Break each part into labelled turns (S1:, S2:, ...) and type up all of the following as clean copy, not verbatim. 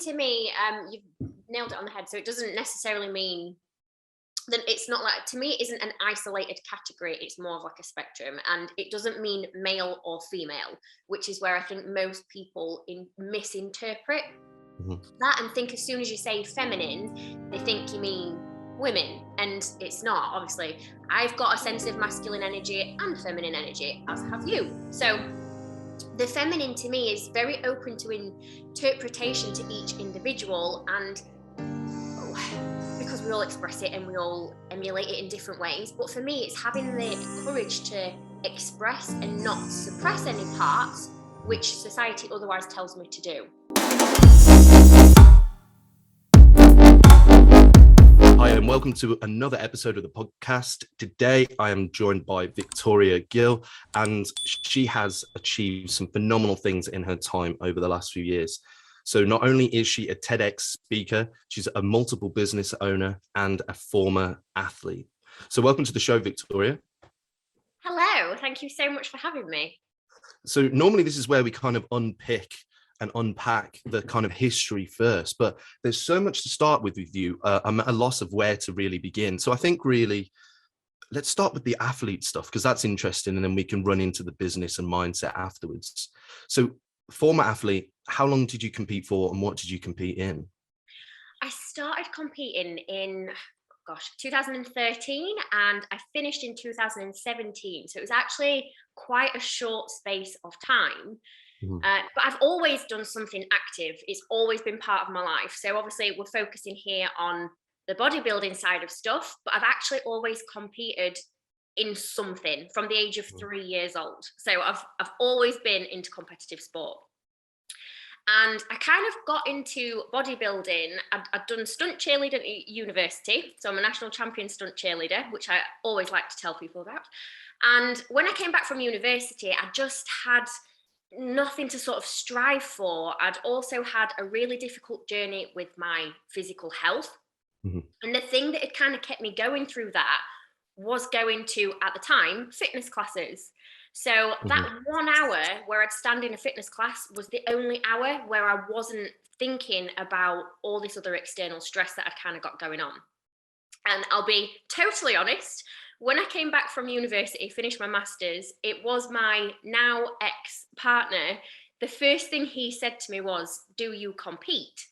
S1: to me, you've nailed it on the head. So it doesn't necessarily mean that it's not like, to me, it isn't an isolated category. It's more of like a spectrum, and it doesn't mean male or female, which is where I think most people misinterpret that and think as soon as you say feminine, they think you mean women, and it's not. Obviously, I've got a sense of masculine energy and feminine energy, as have you. So the feminine to me is very open to interpretation to each individual, and because we all express it and we all emulate it in different ways. But for me, it's having the courage to express and not suppress any parts which society otherwise tells me to do.
S2: Hi, and welcome to another episode of the podcast. Today, I am joined by Victoria Gill, and she has achieved some phenomenal things in her time over the last few years. So not only is she a TEDx speaker, she's a multiple business owner and a former athlete. So welcome to the show, Victoria.
S1: Hello, thank you so much for having me.
S2: So normally this is where we kind of unpick and unpack the kind of history first, but there's so much to start with you. I'm at a loss of where to really begin. So I think really, let's start with the athlete stuff, because that's interesting, and then we can run into the business and mindset afterwards. So former athlete, how long did you compete for and what did you compete in?
S1: I started competing in 2013, and I finished in 2017. So it was actually quite a short space of time. But I've always done something active. It's always been part of my life. So obviously we're focusing here on the bodybuilding side of stuff, but I've actually always competed in something from the age of 3 years old. So I've always been into competitive sport. And I kind of got into bodybuilding. I'd done stunt cheerleading at university. So I'm a national champion stunt cheerleader, which I always like to tell people about. And when I came back from university, I just had nothing to sort of strive for. I'd also had a really difficult journey with my physical health. And the thing that had kind of kept me going through that was going to, at the time, fitness classes. So that 1 hour where I'd stand in a fitness class was the only hour where I wasn't thinking about all this other external stress that I'd kind of got going on. And I'll be totally honest, when I came back from university, finished my master's, it was my now ex-partner. The first thing he said to me was, "Do you compete?"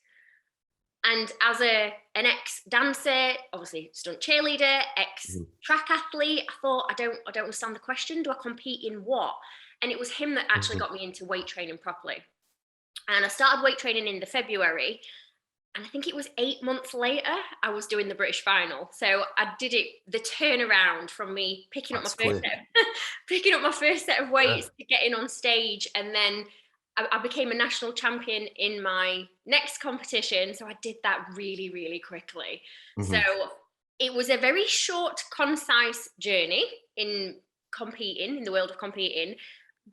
S1: And as an ex-dancer, obviously stunt cheerleader, ex-track athlete, I thought, I don't understand the question. Do I compete in what? And it was him that actually got me into weight training properly. And I started weight training in the February. And I think it was 8 months later, I was doing the British final. So I did it, the turnaround from me picking up my first set of weights to getting on stage, and then I became a national champion in my next competition. So I did that really, really quickly. So it was a very short, concise journey in competing, in the world of competing.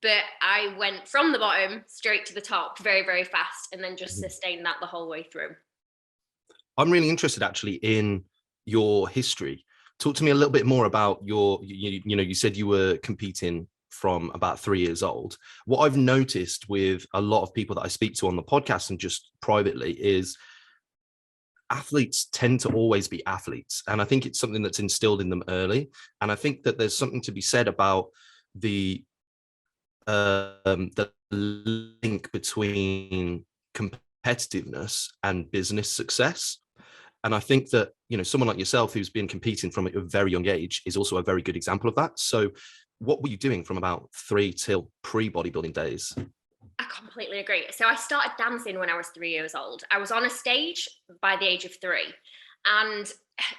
S1: But I went from the bottom straight to the top very, very fast, and then just sustained that the whole way through.
S2: I'm really interested actually in your history. Talk to me a little bit more about you said you were competing from about 3 years old. What I've noticed with a lot of people that I speak to on the podcast and just privately is athletes tend to always be athletes. And I think it's something that's instilled in them early. And I think that there's something to be said about the link between competitiveness and business success. And I think that, someone like yourself who's been competing from a very young age is also a very good example of that. So what were you doing from about 3 till pre-bodybuilding days?
S1: I completely agree. So I started dancing when I was 3 years old. I was on a stage by the age of 3. And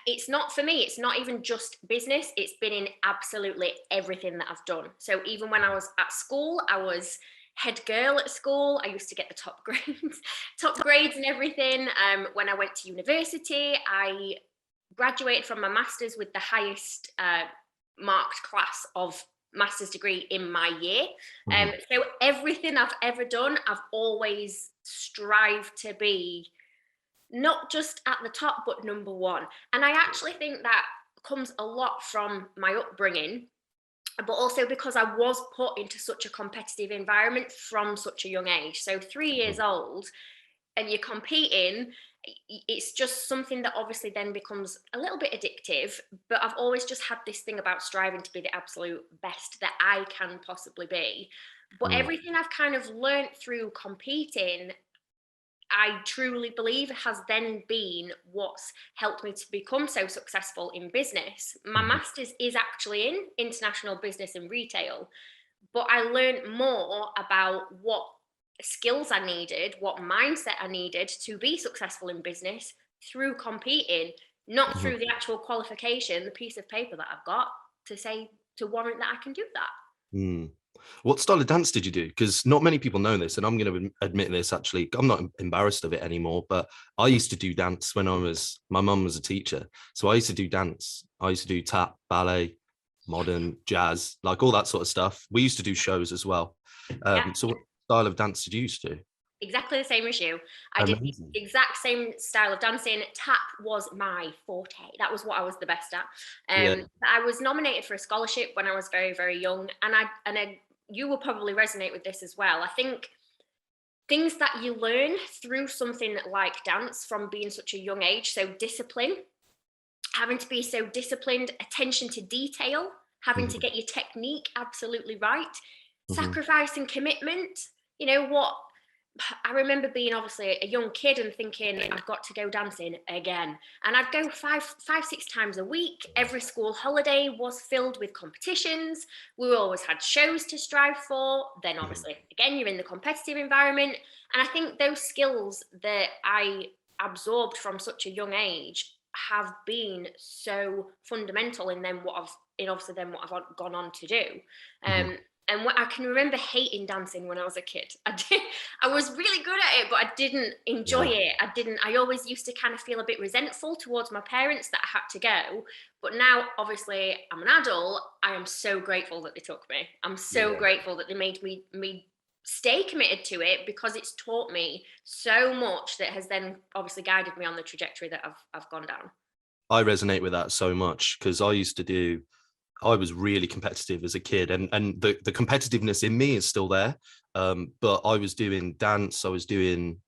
S1: it's not, for me, it's not even just business. It's been in absolutely everything that I've done. So even when I was at school, I was head girl at school. I used to get the top grades and everything. When I went to university, I graduated from my master's with the highest marked class of master's degree in my year. So everything I've ever done, I've always strived to be not just at the top, but number one. And I actually think that comes a lot from my upbringing, but also because I was put into such a competitive environment from such a young age. So 3 years old, and you're competing, it's just something that obviously then becomes a little bit addictive. But I've always just had this thing about striving to be the absolute best that I can possibly be. But
S2: Mm,
S1: everything I've kind of learnt through competing, I truly believe has then been what's helped me to become so successful in business. My
S2: mhm,
S1: master's is actually in international business and retail, but I learned more about what skills I needed, what mindset I needed to be successful in business through competing, not
S2: mhm.
S1: through the actual qualification, the piece of paper that I've got to say to warrant that I can do that.
S2: Mm. What style of dance did you do? Because not many people know this, and I'm going to admit this. Actually, I'm not embarrassed of it anymore. But I used to do dance when my mum was a teacher, so I used to do dance. I used to do tap, ballet, modern, jazz, like all that sort of stuff. We used to do shows as well.
S1: Yeah.
S2: So, what style of dance did you used to do?
S1: Exactly the same as you. I did the
S2: Amazing.
S1: exact same style of dancing. Tap was my forte. That was what I was the best at.
S2: Yeah.
S1: I was nominated for a scholarship when I was very, very young, and you will probably resonate with this as well. I think things that you learn through something like dance from being such a young age, so discipline, having to be so disciplined, attention to detail, having to
S2: Mhm,
S1: get your technique absolutely right,
S2: mhm,
S1: sacrifice and commitment. You know what? I remember being obviously a young kid and thinking I've got to go dancing again, and I'd go five, 6 times a week. Every school holiday was filled with competitions. We always had shows to strive for. Then
S2: mhm,
S1: obviously, again, you're in the competitive environment, and I think those skills that I absorbed from such a young age have been so fundamental in then what I've in obviously then what I've gone on to do.
S2: mhm.
S1: And what I can remember hating dancing when I was a kid. I was really good at it, but I didn't enjoy
S2: Yeah.
S1: it. I always used to kind of feel a bit resentful towards my parents that I had to go. But now, obviously, I'm an adult. I am so grateful that they took me. I'm so
S2: Yeah.
S1: grateful that they made me stay committed to it, because it's taught me so much that has then obviously guided me on the trajectory that I've gone down.
S2: I resonate with that so much because I was really competitive as a kid, and the competitiveness in me is still there. But I was doing dance, I was doing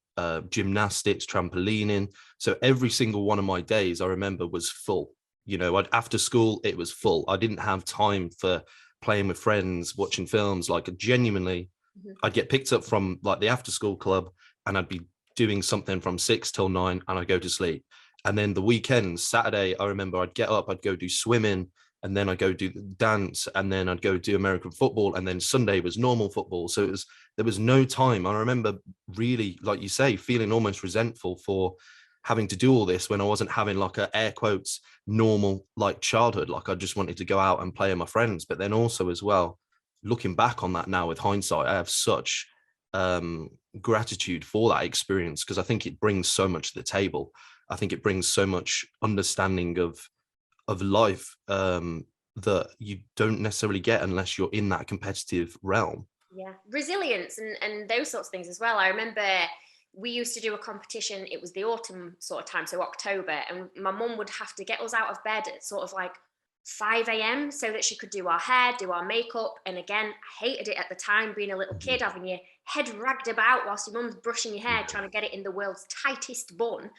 S2: gymnastics, trampolining. So every single one of my days, I remember, was full. After school, it was full. I didn't have time for playing with friends, watching films. Like genuinely,
S1: Mhm.
S2: I'd get picked up from like the after school club, and I'd be doing something from 6 till 9, and I'd go to sleep. And then the weekends, Saturday, I remember I'd get up, I'd go do swimming, and then I'd go do the dance, and then I'd go do American football, and then Sunday was normal football. So there was no time. I remember really, like you say, feeling almost resentful for having to do all this when I wasn't having like a air quotes normal like childhood. Like I just wanted to go out and play with my friends. But then also as well, looking back on that now with hindsight, I have such um gratitude for that experience because I think it brings so much to the table. I think it brings so much understanding of life that you don't necessarily get unless you're in that competitive realm.
S1: Yeah, resilience and those sorts of things as well. I remember we used to do a competition. It was the autumn sort of time, so October, and my mum would have to get us out of bed at sort of like 5 a.m. so that she could do our hair, do our makeup. And again, I hated it at the time, being a little
S2: Mhm.
S1: kid, having your head ragged about whilst your mum's brushing your hair,
S2: Yeah.
S1: trying to get it in the world's tightest bun.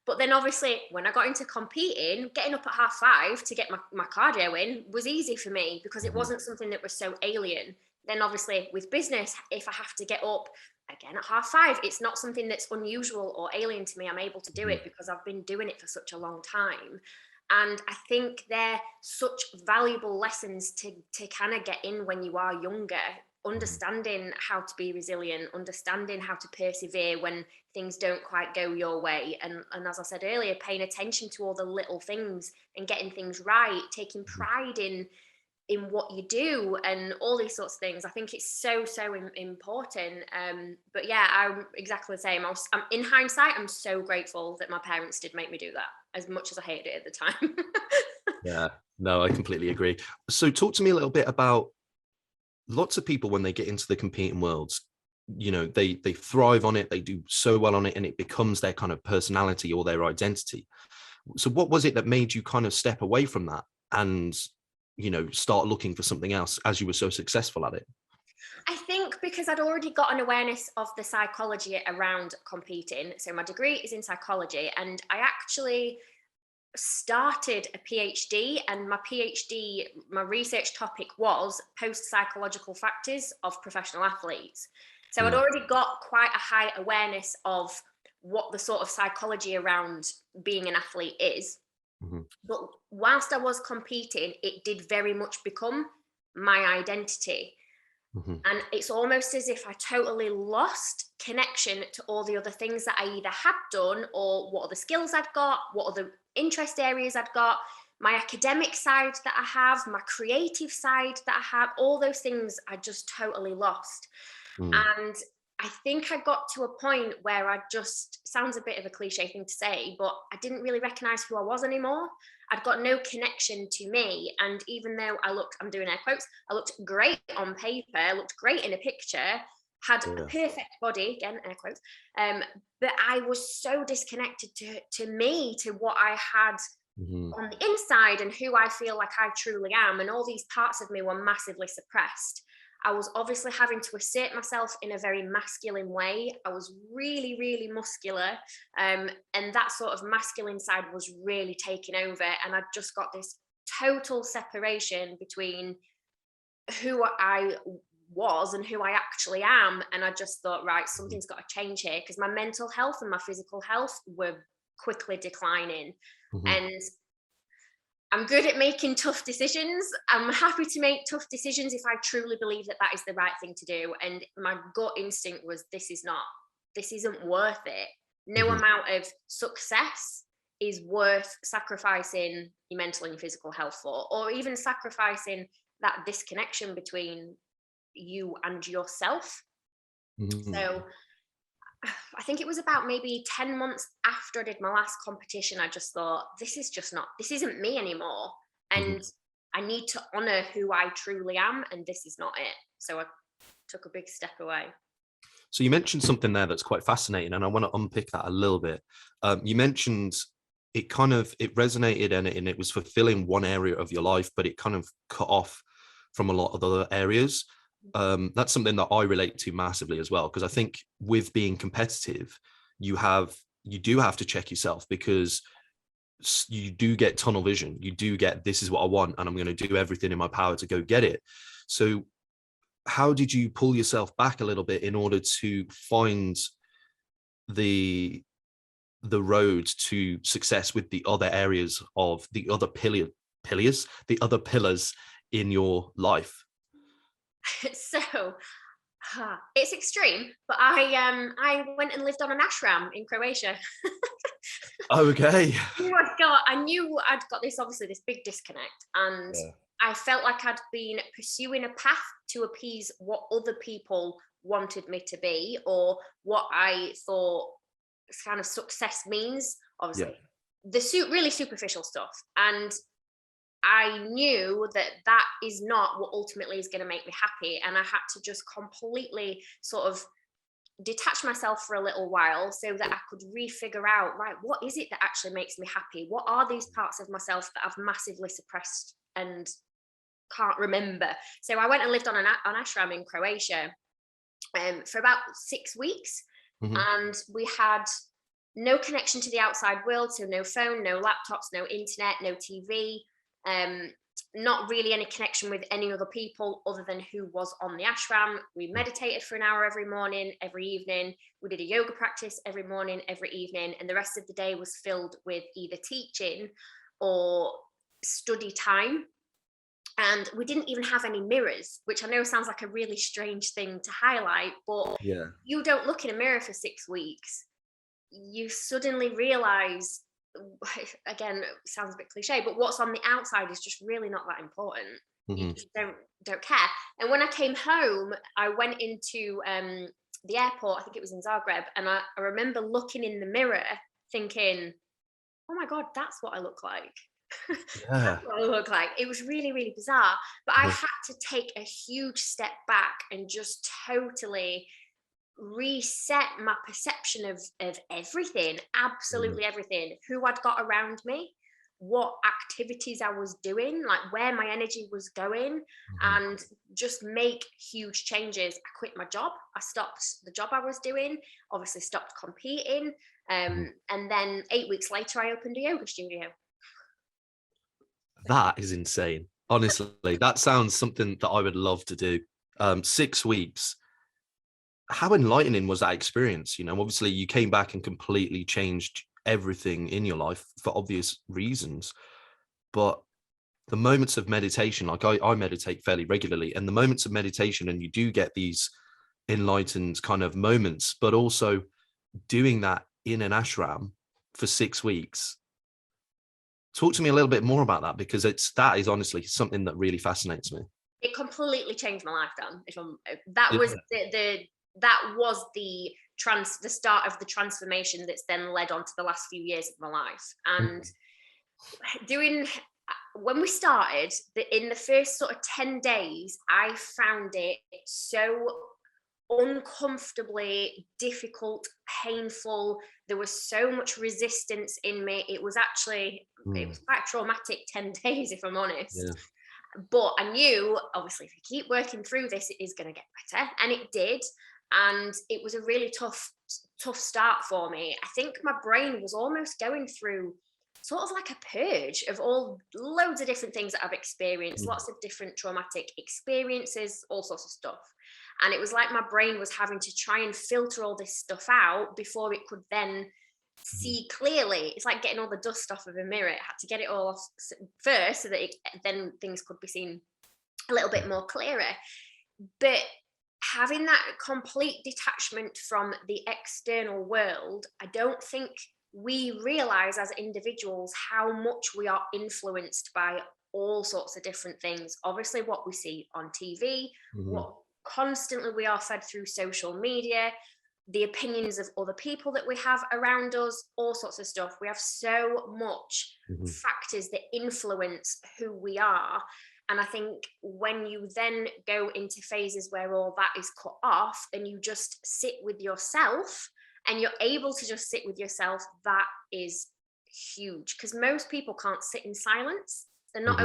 S1: But then obviously when I got into competing, getting up at 5:30 to get my cardio in was easy for me because it
S2: Mhm.
S1: wasn't something that was so alien. Then obviously with business, if I have to get up again at 5:30, it's not something that's unusual or alien to me. I'm able to do
S2: Mhm.
S1: it because I've been doing it for such a long time. And I think they're such valuable lessons to kind of get in when you are younger,
S2: Mhm.
S1: understanding how to be resilient, understanding how to persevere when things don't quite go your way. And as I said earlier, paying attention to all the little things and getting things right, taking
S2: Mhm.
S1: pride in what you do and all these sorts of things. I think it's so important. But yeah, I'm exactly the same. I'm in hindsight, I'm so grateful that my parents did make me do that, as much as I hated it at the time.
S2: Yeah, no, I completely agree. So talk to me a little bit about lots of people when they get into the competing worlds, they thrive on it, they do so well on it, and it becomes their kind of personality or their identity. So what was it that made you kind of step away from that and start looking for something else as you were so successful at it?
S1: I think because I'd already got an awareness of the psychology around competing. So my degree is in psychology, and I actually started a PhD, and my research topic was post-psychological factors of professional athletes. So I'd already got quite a high awareness of what the sort of psychology around being an athlete is. But whilst I was competing, it did very much become my identity. And it's almost as if I totally lost connection to all the other things that I either had done, or what other skills I'd got, what other interest areas I'd got, my academic side that I have, my creative side that I have, all those things I just totally lost. And I think I got to a point where I just, sounds a bit of a cliche thing to say, but I didn't really recognize who I was anymore. I'd got no connection to me. And even though I'm doing air quotes, I looked great on paper, looked great in a picture, had a perfect body, again, air quotes, but I was so disconnected to me, to what I had on the inside and who I feel like I truly am. And all these parts of me were massively suppressed. I was obviously having to assert myself in a very masculine way. I was really, really muscular. And that sort of masculine side was really taking over. And I just got this total separation between who I was and who I actually am. And I just thought, right, something's got to change here, because my mental health and my physical health were quickly declining. And I'm good at making tough decisions. I'm happy to make tough decisions if I truly believe that is the right thing to do. And my gut instinct was, this isn't worth it. No amount of success is worth sacrificing your mental and your physical health for, or even sacrificing that disconnection between you and yourself. So I think it was about maybe 10 months after I did my last competition, I just thought, this isn't me anymore. And I need to honor who I truly am. And this is not it. So I took a big step away.
S2: So you mentioned something there that's quite fascinating, and I want to unpick that a little bit. You mentioned it resonated, and it was fulfilling one area of your life, but it kind of cut off from a lot of other areas. That's something that I relate to massively as well, because I think with being competitive, you do have to check yourself, because you do get tunnel vision. You do get, this is what I want, and I'm going to do everything in my power to go get it. So how did you pull yourself back a little bit in order to find the road to success with the other areas of the other pillars in your life?
S1: So it's extreme, but I went and lived on an ashram in Croatia.
S2: Okay.
S1: I knew I'd got this big disconnect, and I felt like I'd been pursuing a path to appease what other people wanted me to be, or what I thought kind of success means, obviously the really superficial stuff. And I knew that is not what ultimately is going to make me happy. And I had to just completely sort of detach myself for a little while, so that I could refigure out, right, what is it that actually makes me happy? What are these parts of myself that I've massively suppressed and can't remember? So I went and lived on an ashram in Croatia for about 6 weeks. And we had no connection to the outside world. So no phone, no laptops, no internet, no TV. Not really any connection with any other people other than who was on the ashram. We meditated for an hour every morning, every evening. We did a yoga practice every morning, every evening. And the rest of the day was filled with either teaching or study time. And we didn't even have any mirrors, which I know sounds like a really strange thing to highlight, but you don't look in a mirror for 6 weeks. You suddenly realize, again, it sounds a bit cliche, but what's on the outside is just really not that important. You just don't care. And when I came home, I went into the airport, I think it was in Zagreb, and I remember looking in the mirror thinking, oh my God, that's what I look like. That's what I look like. It was really, really bizarre. But I had to take a huge step back and just totally reset my perception of everything, absolutely everything, who I'd got around me, what activities I was doing, like where my energy was going, and just make huge changes. I quit my job. I stopped the job I was doing, obviously stopped competing. And then 8 weeks later, I opened a yoga studio.
S2: That is insane. Honestly, that sounds something that I would love to do. 6 weeks. How enlightening was that experience? You know, obviously you came back and completely changed everything in your life for obvious reasons. But the moments of meditation, like I meditate fairly regularly, and the moments of meditation, and you do get these enlightened kind of moments, but also doing that in an ashram for 6 weeks. Talk to me a little bit more about that, because that is honestly something that really fascinates me.
S1: It completely changed my life, Dan. That
S2: Yeah.
S1: was the start of the transformation that's then led on to the last few years of my life. And when we started, in the first sort of 10 days, I found it so uncomfortably difficult, painful. There was so much resistance in me. It was quite traumatic 10 days, if I'm honest.
S2: Yeah.
S1: But I knew, obviously, if you keep working through this, it is going to get better. And it did. And it was a really tough start for me. I think my brain was almost going through sort of like a purge of loads of different things that I've experienced, lots of different traumatic experiences, all sorts of stuff. And it was like my brain was having to try and filter all this stuff out before it could then see clearly. It's like getting all the dust off of a mirror. It had to get it all off first so that then things could be seen a little bit more clearer. But having that complete detachment from the external world, I don't think we realize as individuals how much we are influenced by all sorts of different things. Obviously, what we see on TV, what constantly we are fed through social media, the opinions of other people that we have around us, all sorts of stuff. We have so much factors that influence who we are. And I think when you then go into phases where all that is cut off and you just sit with yourself and you're able to just sit with yourself, that is huge. Because most people can't sit in silence. They're not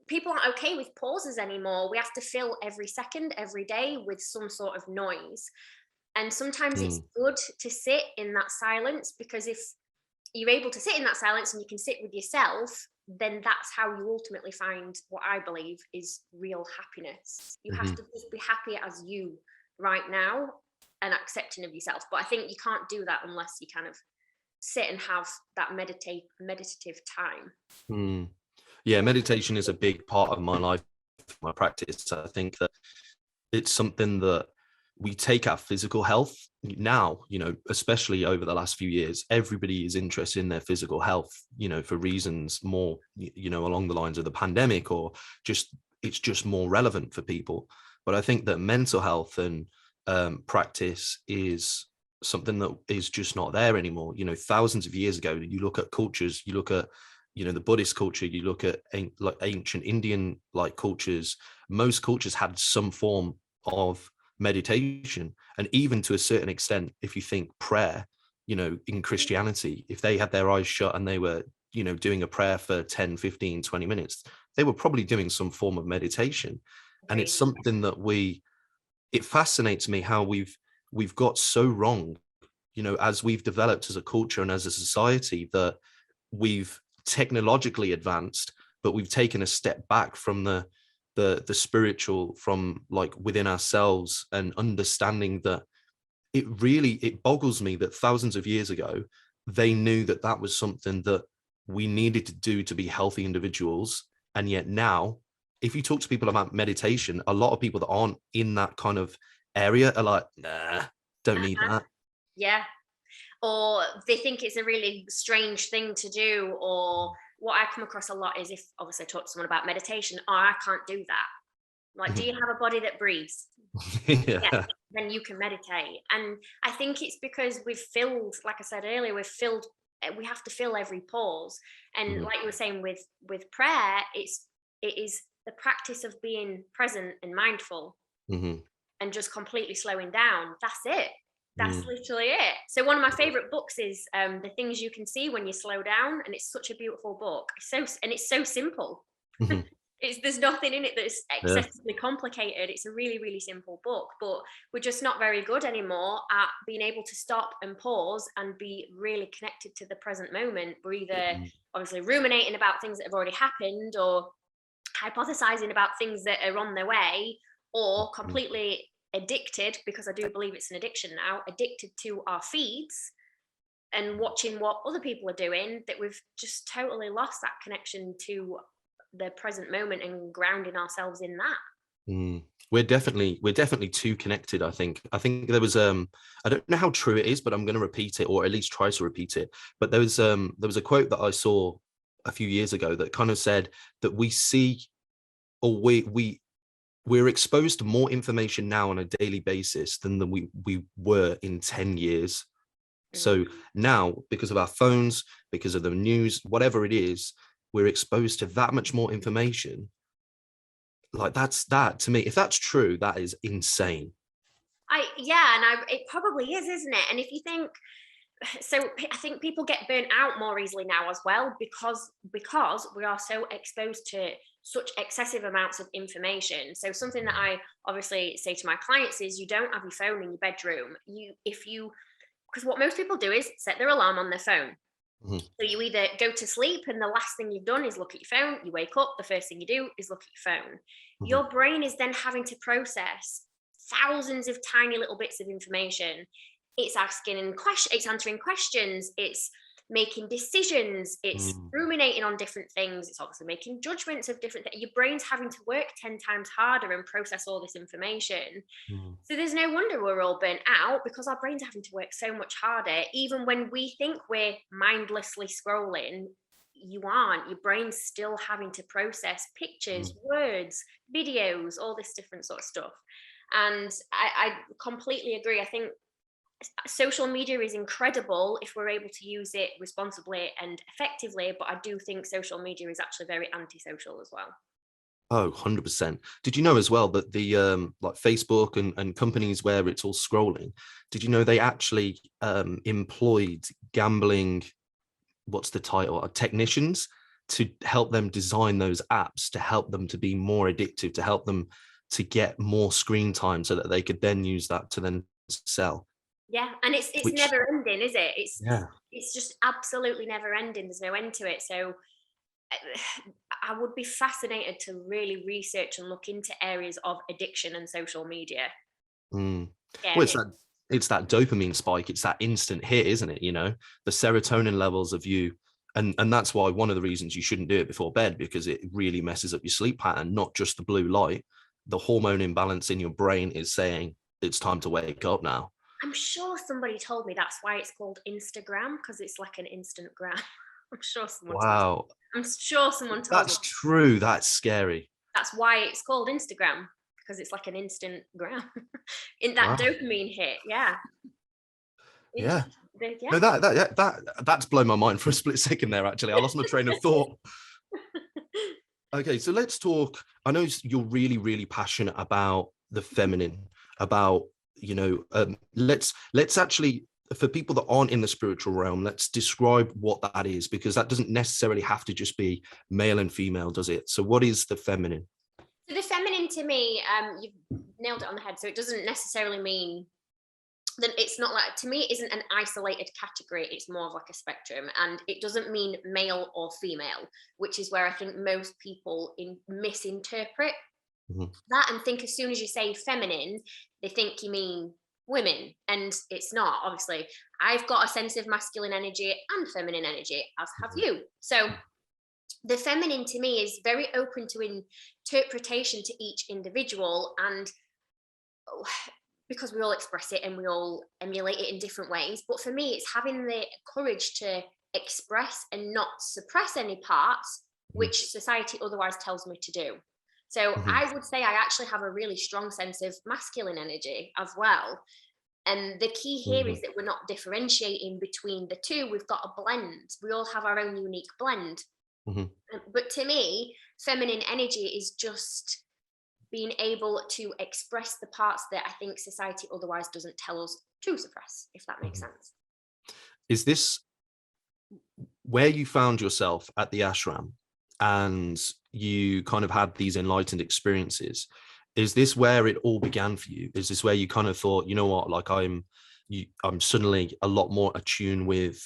S1: people aren't okay with pauses anymore. We have to fill every second, every day with some sort of noise. And sometimes it's good to sit in that silence, because if you're able to sit in that silence and you can sit with yourself, then that's how you ultimately find what I believe is real happiness. You have to just be happy as you right now and accepting of yourself. But I think you can't do that unless you kind of sit and have that meditative time.
S2: Yeah, meditation is a big part of my life, my practice. I think that it's something that we take our physical health now, you know, especially over the last few years. Everybody is interested in their physical health, you know, for reasons more, you know, along the lines of the pandemic, or just it's just more relevant for people. But I think that mental health and practice is something that is just not there anymore. You know, thousands of years ago, you look at cultures, you look at, you know, the Buddhist culture, you look at like ancient Indian like cultures, most cultures had some form of meditation. And even to a certain extent, if you think prayer, you know, in Christianity, if they had their eyes shut and they were, you know, doing a prayer for 10, 15, 20 minutes, they were probably doing some form of meditation. And it's something that it fascinates me how we've got so wrong, you know, as we've developed as a culture and as a society, that we've technologically advanced, but we've taken a step back from the spiritual, from like within ourselves, and understanding that it boggles me that thousands of years ago they knew that that was something that we needed to do to be healthy individuals. And yet now, if you talk to people about meditation, a lot of people that aren't in that kind of area are like, nah, don't need that.
S1: Yeah. Or they think it's a really strange thing to do. Or what I come across a lot is, if obviously I talk to someone about meditation, oh, I can't do that. Like, do you have a body that breathes? Yeah, then you can meditate. And I think it's because we've filled, like I said earlier, we have to fill every pause. And like you were saying with prayer, it is the practice of being present and mindful and just completely slowing down. That's it. That's literally it. So one of my favorite books is The Things You Can See When You Slow Down, and it's such a beautiful book. It's so simple.
S2: Mhm.
S1: There's nothing in it that's
S2: Yeah.
S1: excessively complicated. It's a really, really simple book, but we're just not very good anymore at being able to stop and pause and be really connected to the present moment. We're either obviously ruminating about things that have already happened, or hypothesizing about things that are on their way, or completely addicted, because I do believe it's an addiction now, addicted to our feeds and watching what other people are doing, that we've just totally lost that connection to the present moment and grounding ourselves in that.
S2: We're definitely too connected. I think there was I don't know how true it is, but I'm going to repeat it, or at least try to repeat it. But there was a quote that I saw a few years ago that kind of said that we see, or we're exposed to more information now on a daily basis than we were in 10 years. So now, because of our phones, because of the news, whatever it is, we're exposed to that much more information. Like, that to me, if that's true, that is insane.
S1: It probably is, isn't it? And if you think, so I think people get burnt out more easily now as well, because we are so exposed to such excessive amounts of information. So something that I obviously say to my clients is, you don't have your phone in your bedroom. Because what most people do is set their alarm on their phone.
S2: Mhm.
S1: So you either go to sleep and the last thing you've done is look at your phone, you wake up, the first thing you do is look at your phone.
S2: Mhm.
S1: Your brain is then having to process thousands of tiny little bits of information. It's it's answering questions, it's making decisions, it's
S2: Mm.
S1: ruminating on different things, it's obviously making judgments of different things. Your brain's having to work 10 times harder and process all this information.
S2: Mm.
S1: So there's no wonder we're all burnt out, because our brains are having to work so much harder. Even when we think we're mindlessly scrolling, you aren't. Your brain's still having to process pictures,
S2: Mm.
S1: words, videos, all this different sort of stuff. And I completely agree. I think social media is incredible if we're able to use it responsibly and effectively, but I do think social media is actually very antisocial as well.
S2: Oh, 100%. Did you know as well that the like Facebook and companies where it's all scrolling, did you know they actually employed gambling, what's the title, technicians, to help them design those apps, to help them to be more addictive, to help them to get more screen time so that they could then use that to then sell.
S1: Yeah, and it's
S2: Which,
S1: never ending, is it?
S2: yeah.
S1: It's just absolutely never ending. There's no end to it. So I would be fascinated to really research and look into areas of addiction and social media.
S2: Mm. Well,
S1: Scary.
S2: it's that dopamine spike. It's that instant hit, isn't it? The serotonin levels of you, and that's why one of the reasons you shouldn't do it before bed, because it really messes up your sleep pattern. Not just the blue light, the hormone imbalance in your brain is saying it's time to wake up now.
S1: I'm sure somebody told me that's why it's called Instagram, because it's like an instant gram. I'm sure someone told me.
S2: Wow,
S1: I'm sure someone told me
S2: that's true. That's scary.
S1: that's why it's called Instagram, because it's like an instant gram. In that
S2: Wow.
S1: dopamine hit. Yeah.
S2: Yeah.
S1: Interesting. Yeah.
S2: No, that's blown my mind for a split second there. Actually, I lost my train of thought. Okay, so let's talk. I know you're really, really passionate about the feminine, about, let's actually, for people that aren't in the spiritual realm, let's describe what that is, because that doesn't necessarily have to just be male and female, does it? So what is the feminine?
S1: So the feminine to me, you've nailed it on the head. So it doesn't necessarily mean that, it's not like, to me, it isn't an isolated category. It's more of like a spectrum, and it doesn't mean male or female, which is where I think most people misinterpret
S2: Mhm.
S1: that and think as soon as you say feminine, they think you mean women, and it's not. Obviously, I've got a sense of masculine energy and feminine energy, as have you. So the feminine to me is very open to interpretation to each individual, and because we all express it and we all emulate it in different ways. But for me, it's having the courage to express and not suppress any parts
S2: Mhm.
S1: which society otherwise tells me to do. So
S2: Mhm.
S1: I would say I actually have a really strong sense of masculine energy as well. And the key here is
S2: Mhm.
S1: that we're not differentiating between the two. We've got a blend. We all have our own unique blend.
S2: Mhm.
S1: But to me, feminine energy is just being able to express the parts that I think society otherwise doesn't tell us to suppress, if that makes sense.
S2: Is this where you found yourself at the ashram and you kind of had these enlightened experiences? Is this where it all began for you? Is this where you kind of thought, you know what, like I'm suddenly a lot more attuned with,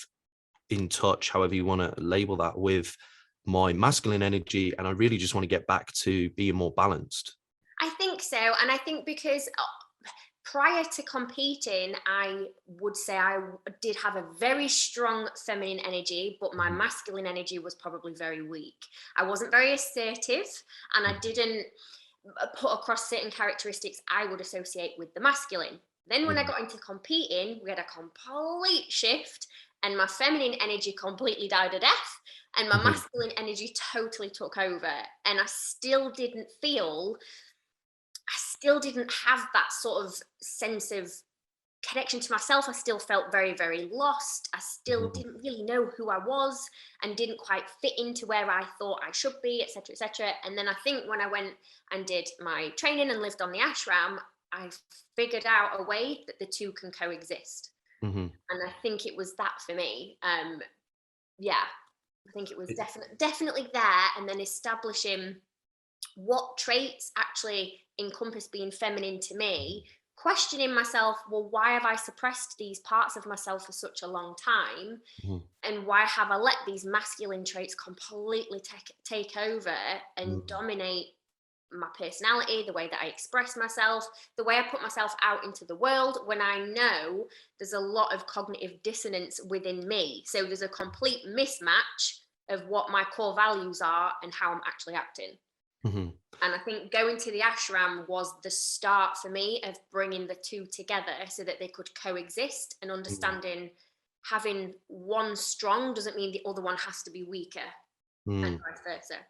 S2: in touch, however you want to label that, with my masculine energy, and I really just want to get back to being more balanced?
S1: I think so. And I think because prior to competing, I would say I did have a very strong feminine energy, but my masculine energy was probably very weak. I wasn't very assertive, and I didn't put across certain characteristics I would associate with the masculine. Then when I got into competing, we had a complete shift, and my feminine energy completely died a death, and my masculine energy totally took over. And I still didn't have that sort of sense of connection to myself. I still felt very, very lost. I still didn't really know who I was and didn't quite fit into where I thought I should be, etc., etc. And then I think when I went and did my training and lived on the ashram, I figured out a way that the two can coexist. And I think it was that for me. Yeah, I think it was definitely there, and then establishing what traits actually encompass being feminine to me, questioning myself, well, why have I suppressed these parts of myself for such a long time? And why have I let these masculine traits completely take over and dominate my personality, the way that I express myself, the way I put myself out into the world, when I know there's a lot of cognitive dissonance within me. So there's a complete mismatch of what my core values are and how I'm actually acting. And I think going to the ashram was the start for me of bringing the two together so that they could coexist, and understanding having one strong doesn't mean the other one has to be weaker, and vice versa.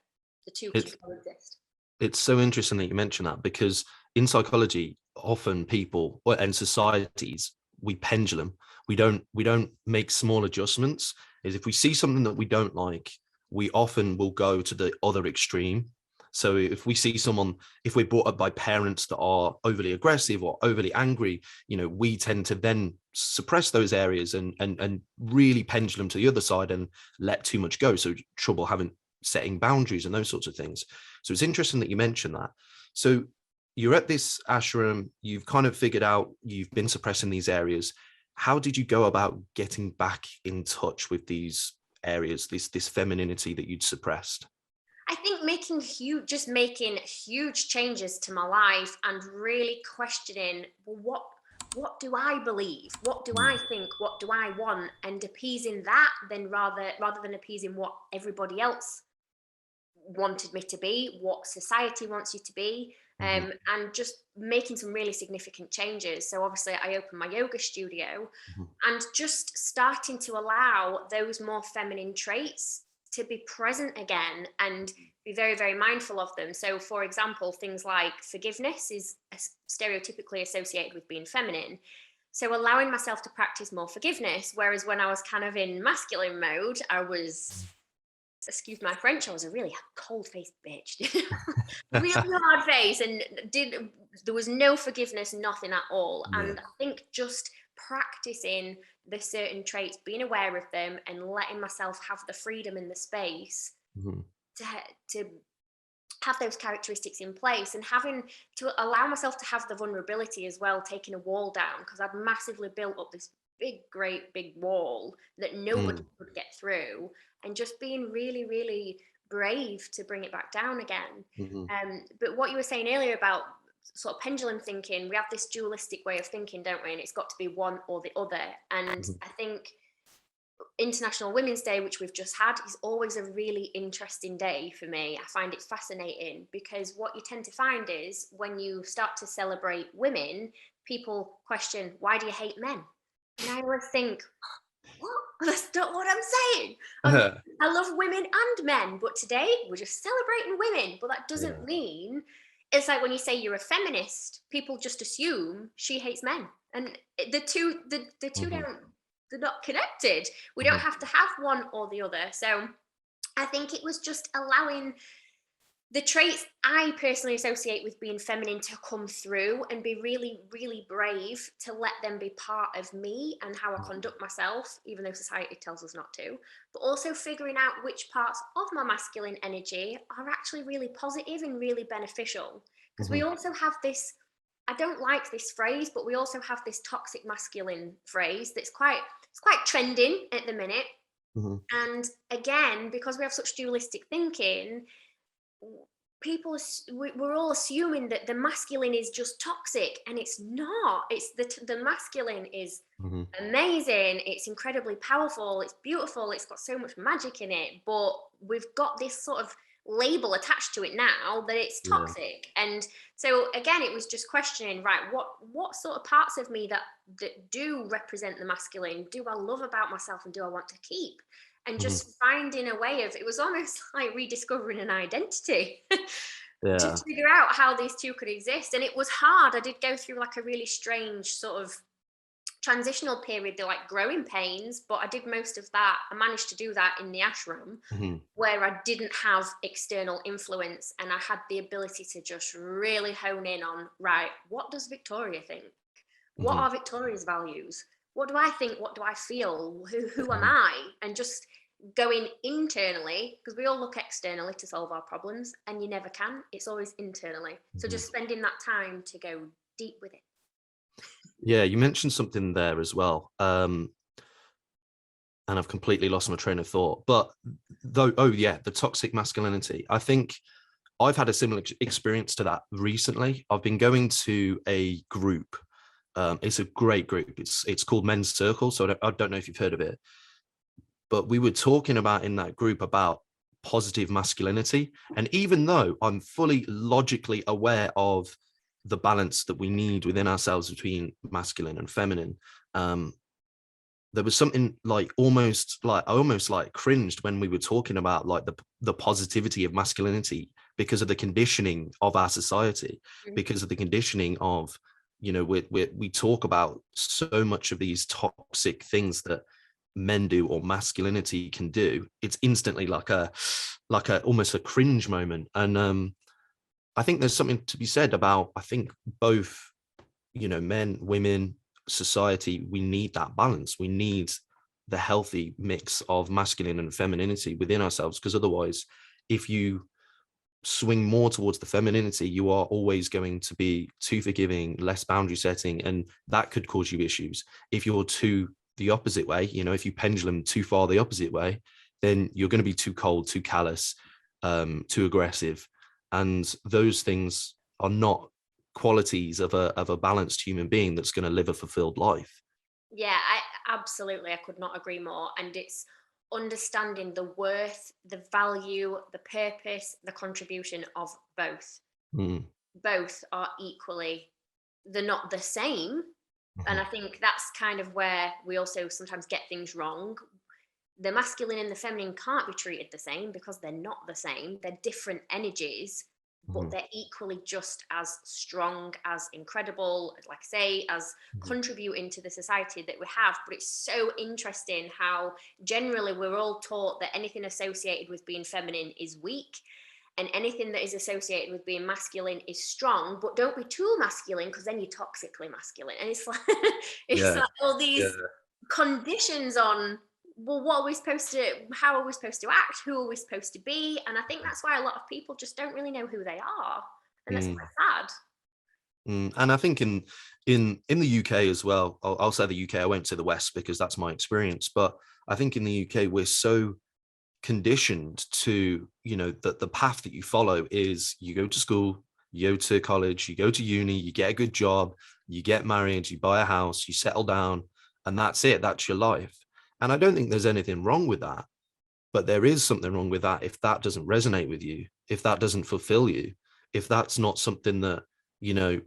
S1: The two can coexist.
S2: It's so interesting that you mention that, because in psychology, often people and societies, we pendulum. We don't make small adjustments. Is if we see something that we don't like, we often will go to the other extreme. So if we see someone, if we're brought up by parents that are overly aggressive or overly angry, we tend to then suppress those areas and really pendulum to the other side and let too much go. So trouble setting boundaries and those sorts of things. So it's interesting that you mentioned that. So you're at this ashram, you've kind of figured out you've been suppressing these areas. How did you go about getting back in touch with these areas, this femininity that you'd suppressed?
S1: I think making huge changes to my life and really questioning, well, what do I believe? What do I think? What do I want? And appeasing that, then rather than appeasing what everybody else wanted me to be, what society wants you to be, and just making some really significant changes. So obviously I opened my yoga studio, and just starting to allow those more feminine traits to be present again and be very, very mindful of them. So for example, things like forgiveness is stereotypically associated with being feminine. So allowing myself to practice more forgiveness, whereas when I was kind of in masculine mode, I was, excuse my French, I was a really cold-faced bitch. Really hard face, and there was no forgiveness, nothing at all.
S2: Yeah.
S1: And I think just practicing the certain traits, being aware of them, and letting myself have the freedom and the space to have those characteristics in place, and having to allow myself to have the vulnerability as well, taking a wall down, because I'd massively built up this great big wall that nobody could get through, and just being really, really brave to bring it back down again. But what you were saying earlier about sort of pendulum thinking, we have this dualistic way of thinking, don't we? And it's got to be one or the other. And I think International Women's Day, which we've just had, is always a really interesting day for me. I find it fascinating, because what you tend to find is when you start to celebrate women, people question, why do you hate men? And I always think, what? That's not what I'm saying. I love women and men, but today we're just celebrating women. But that doesn't mean, it's like when you say you're a feminist, people just assume she hates men. And the two they're not connected. We don't have to have one or the other. So I think it was just allowing The traits I personally associate with being feminine to come through and be really, really brave to let them be part of me and how I conduct myself, even though society tells us not to, but also figuring out which parts of my masculine energy are actually really positive and really beneficial. Because we
S2: Mhm,
S1: also have this, I don't like this phrase, but we also have this toxic masculine phrase that's quite trending at the minute.
S2: mhm,
S1: And again, because we have such dualistic thinking, we're all assuming that the masculine is just toxic, and it's not. It's the masculine is
S2: mhm,
S1: amazing, it's incredibly powerful, it's beautiful, it's got so much magic in it, but we've got this sort of label attached to it now that it's
S2: yeah,
S1: toxic. And so again, it was just questioning, right, what sort of parts of me that do represent the masculine do I love about myself and do I want to keep, and
S2: mhm,
S1: just finding a way of, it was almost like rediscovering an identity to
S2: yeah,
S1: figure out how these two could exist. And it was hard. I did go through like a really strange sort of transitional period, they're like growing pains, but I did most of that. I managed to do that in the ashram
S2: mhm,
S1: where I didn't have external influence, and I had the ability to just really hone in on, right, what does Victoria think? What
S2: mhm,
S1: are Victoria's values? What do I think? What do I feel? Who am
S2: mhm,
S1: I? And just going internally, because we all look externally to solve our problems, and you never can. It's always internally. So
S2: mhm.
S1: just spending that time to go deep with it.
S2: Yeah, you mentioned something there as well. And I've completely lost my train of thought. But though, oh yeah, the toxic masculinity. I think I've had a similar experience to that recently. I've been going to a group. It's a great group. It's called Men's Circle. So I don't know if you've heard of it, but we were talking about in that group about positive masculinity. And even though I'm fully logically aware of the balance that we need within ourselves between masculine and feminine, um, there was something like I almost like cringed when we were talking about like the positivity of masculinity because of the conditioning of our society,
S1: Mhm.
S2: because of the conditioning of, we talk about so much of these toxic things that men do or masculinity can do. It's instantly like a almost a cringe moment. And I think there's something to be said about, I think, both, men, women, society, we need that balance. We need the healthy mix of masculine and femininity within ourselves, because otherwise, if you swing more towards the femininity, you are always going to be too forgiving, less boundary setting, and that could cause you issues. If you're too the opposite way, if you pendulum too far the opposite way, then you're going to be too cold, too callous, too aggressive, and those things are not qualities of a balanced human being that's going to live a fulfilled life.
S1: Yeah, I absolutely, I could not agree more. And it's understanding the worth, the value, the purpose, the contribution of both.
S2: Mm,
S1: Both are equally, they're not the same. And I
S2: mhm,
S1: think that's kind of where we also sometimes get things wrong. The masculine and the feminine can't be treated the same because they're not the same. They're different energies, but
S2: mhm,
S1: they're equally just as strong, as incredible, like I say, as
S2: mhm,
S1: contributing to the society that we have. But it's so interesting how generally we're all taught that anything associated with being feminine is weak, and anything that is associated with being masculine is strong, but don't be too masculine because then you're toxically masculine. And it's like it's
S2: yeah,
S1: like all
S2: yeah.
S1: these conditions on, well, what are we supposed to, how are we supposed to act, who are we supposed to be? And I think that's why a lot of people just don't really know who they are, and that's
S2: Mm.
S1: quite sad.
S2: And I think in the UK as well, I'll say the UK. I won't say the West because that's my experience, but I think in the UK we're so conditioned to, that the path that you follow is you go to school, you go to college, you go to uni, you get a good job, you get married, you buy a house, you settle down, and that's it. That's your life. And I don't think there's anything wrong with that, but there is something wrong with that if that doesn't resonate with you, if that doesn't fulfill you, if that's not something that you know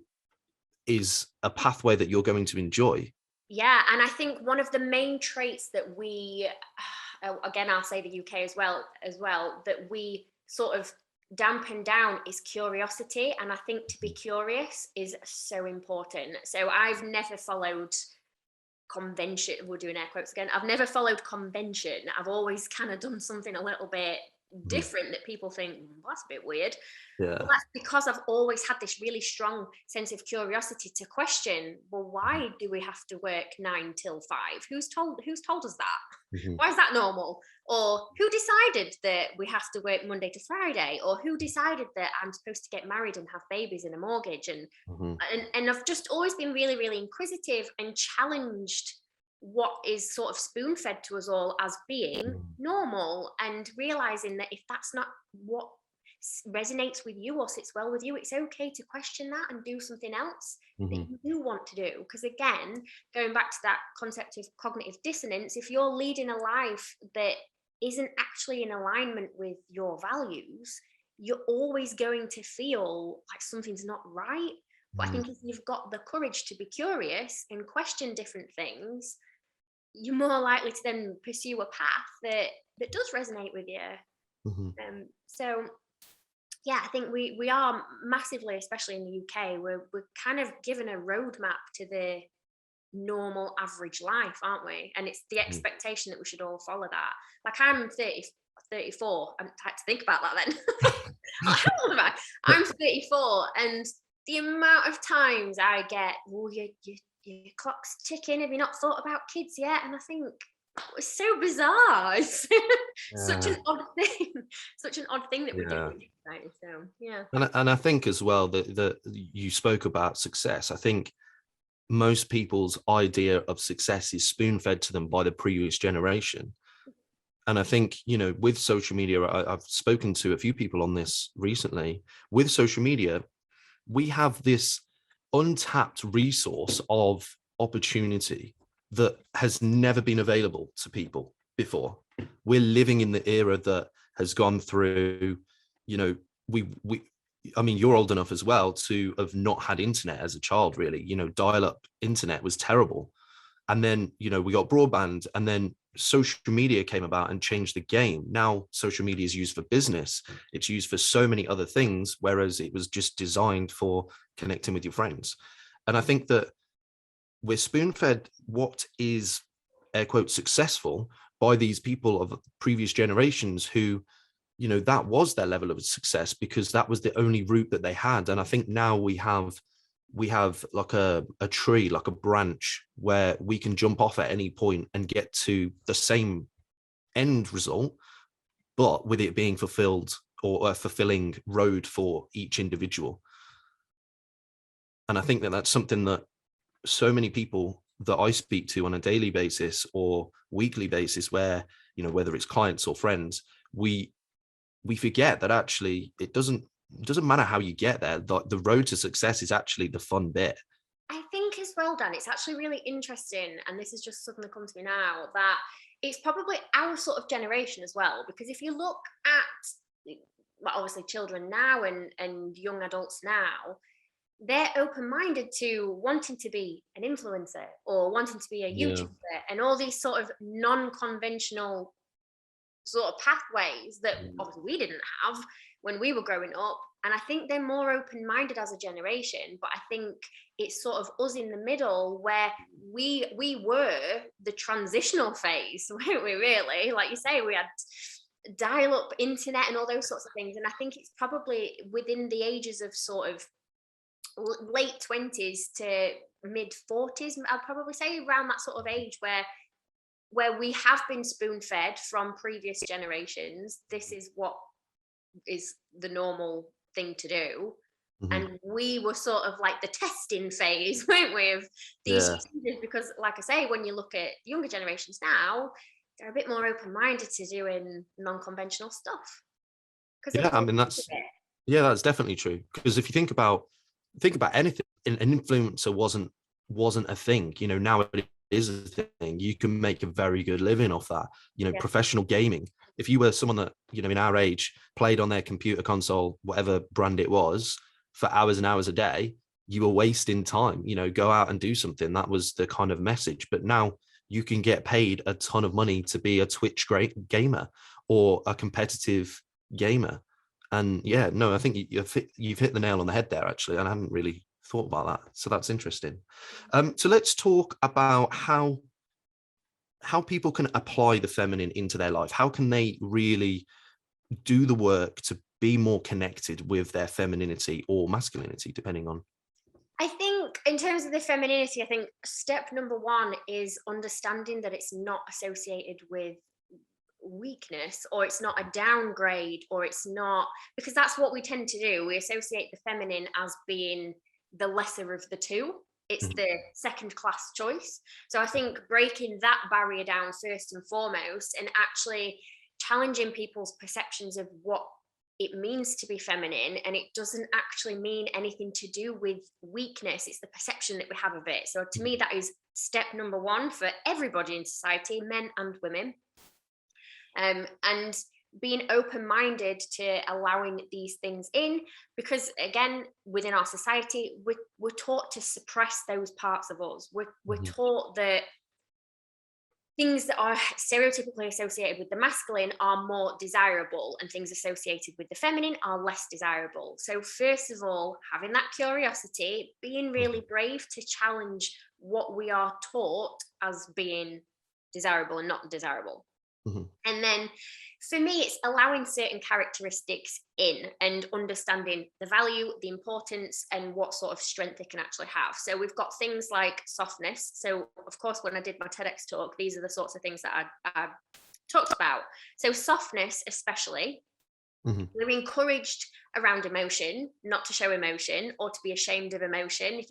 S2: is a pathway that you're going to enjoy.
S1: Yeah, and I think one of the main traits that we, again, I'll say the UK as well, that we sort of dampen down is curiosity. And I think to be curious is so important. So I've never followed convention. We're doing air quotes again. I've never followed convention. I've always kind of done something a little bit different that people think, well, that's a bit weird.
S2: Yeah.
S1: Well, that's because I've always had this really strong sense of curiosity to question, well, why do we have to work 9 till 5? Who's told us that?
S2: Mhm.
S1: Why is that normal? Or who decided that we have to work Monday to Friday? Or who decided that I'm supposed to get married and have babies and a mortgage?
S2: Mhm.
S1: And I've just always been really, really inquisitive and challenged what is sort of spoon fed to us all as being
S2: Mhm.
S1: normal, and realizing that if that's not what resonates with you or sits well with you, it's okay to question that and do something else that
S2: Mhm.
S1: you do want to do. Because again, going back to that concept of cognitive dissonance, if you're leading a life that isn't actually in alignment with your values, you're always going to feel like something's not right. But I
S2: Mhm.
S1: think if you've got the courage to be curious and question different things, you're more likely to then pursue a path that does resonate with you.
S2: Mhm.
S1: So yeah, I think we are massively, especially in the UK, we're kind of given a roadmap to the normal average life, aren't we? And it's the
S2: Mhm.
S1: expectation that we should all follow that. Like I'm 34. I'm had to think about that then. How old am I? I'm 34, and the amount of times I get, oh, your clock's ticking. Have you not thought about kids yet? And I think it's so bizarre. It's such
S2: Yeah.
S1: an odd thing. Such an odd thing that we do.
S2: Yeah.
S1: Right? So yeah.
S2: And I think as well that you spoke about success. I think most people's idea of success is spoon fed to them by the previous generation. And I think, with social media, I've spoken to a few people on this recently. With social media, we have this untapped resource of opportunity that has never been available to people before. We're living in the era that has gone through, you know, we I mean, you're old enough as well to have not had internet as a child, really. Dial-up internet was terrible. And then, we got broadband, and then social media came about and changed the game. Now social media is used for business. It's used for so many other things, whereas it was just designed for connecting with your friends. And I think that we're spoon-fed what is, air quotes, successful by these people of previous generations who, that was their level of success because that was the only route that they had. And I think now we have like a tree, like a branch where we can jump off at any point and get to the same end result, but with it being fulfilled, or a fulfilling road for each individual. And I think that that's something that so many people that I speak to on a daily basis or weekly basis, where, whether it's clients or friends, we forget that actually it doesn't matter how you get there. The road to success is actually the fun bit.
S1: I think as well, Dan, it's actually really interesting, and this has just suddenly come to me now, that it's probably our sort of generation as well. Because if you look at, well, obviously children now and young adults now, they're open-minded to wanting to be an influencer or wanting to be a
S2: Yeah.
S1: YouTuber, and all these sort of non-conventional sort of pathways that obviously we didn't have when we were growing up. And I think they're more open-minded as a generation, but I think it's sort of us in the middle where we were the transitional phase, weren't we? Really, like you say, we had dial-up internet and all those sorts of things. And I think it's probably within the ages of sort of late 20s to mid 40s, I'd probably say, around that sort of age where we have been spoon fed from previous generations. This is what is the normal thing to do.
S2: Mhm.
S1: And we were sort of like the testing phase, weren't we, of these
S2: Yeah.
S1: changes? Because, like I say, when you look at younger generations now, they're a bit more open minded to doing non conventional stuff because they
S2: Yeah, I
S1: grew up
S2: mean,
S1: with
S2: that's
S1: it.
S2: yeah, that's definitely true. Because if you think about anything, an influencer wasn't a thing. Now it is a thing. You can make a very good living off that.
S1: Yeah.
S2: Professional gaming. If you were someone that, in our age, played on their computer console, whatever brand it was, for hours and hours a day, you were wasting time. Go out and do something. That was the kind of message. But now you can get paid a ton of money to be a Twitch great gamer or a competitive gamer. And yeah, no, I think you've hit the nail on the head there, actually, and I hadn't really thought about that. So that's interesting. So let's talk about how people can apply the feminine into their life. How can they really do the work to be more connected with their femininity or masculinity, depending on?
S1: I think in terms of the femininity, I think step number one is understanding that it's not associated with weakness, or it's not a downgrade, or it's not, because that's what we tend to do. We associate the feminine as being the lesser of the two. It's the second class choice. So I think breaking that barrier down first and foremost, and actually challenging people's perceptions of what it means to be feminine, and it doesn't actually mean anything to do with weakness. It's the perception that we have of it. So to me, that is step number one for everybody in society, men and women. And being open-minded to allowing these things in, because again, within our society, we're taught to suppress those parts of us. We're taught that things that are stereotypically associated with the masculine are more desirable, and things associated with the feminine are less desirable. So first of all, having that curiosity, being really brave to challenge what we are taught as being desirable and not desirable. And then for me, it's allowing certain characteristics in and understanding the value, the importance, and what sort of strength they can actually have. So we've got things like softness. So of course, when I did my TEDx talk, these are the sorts of things that I talked about. So softness, especially, we're encouraged around emotion, not to show emotion or to be ashamed of emotion.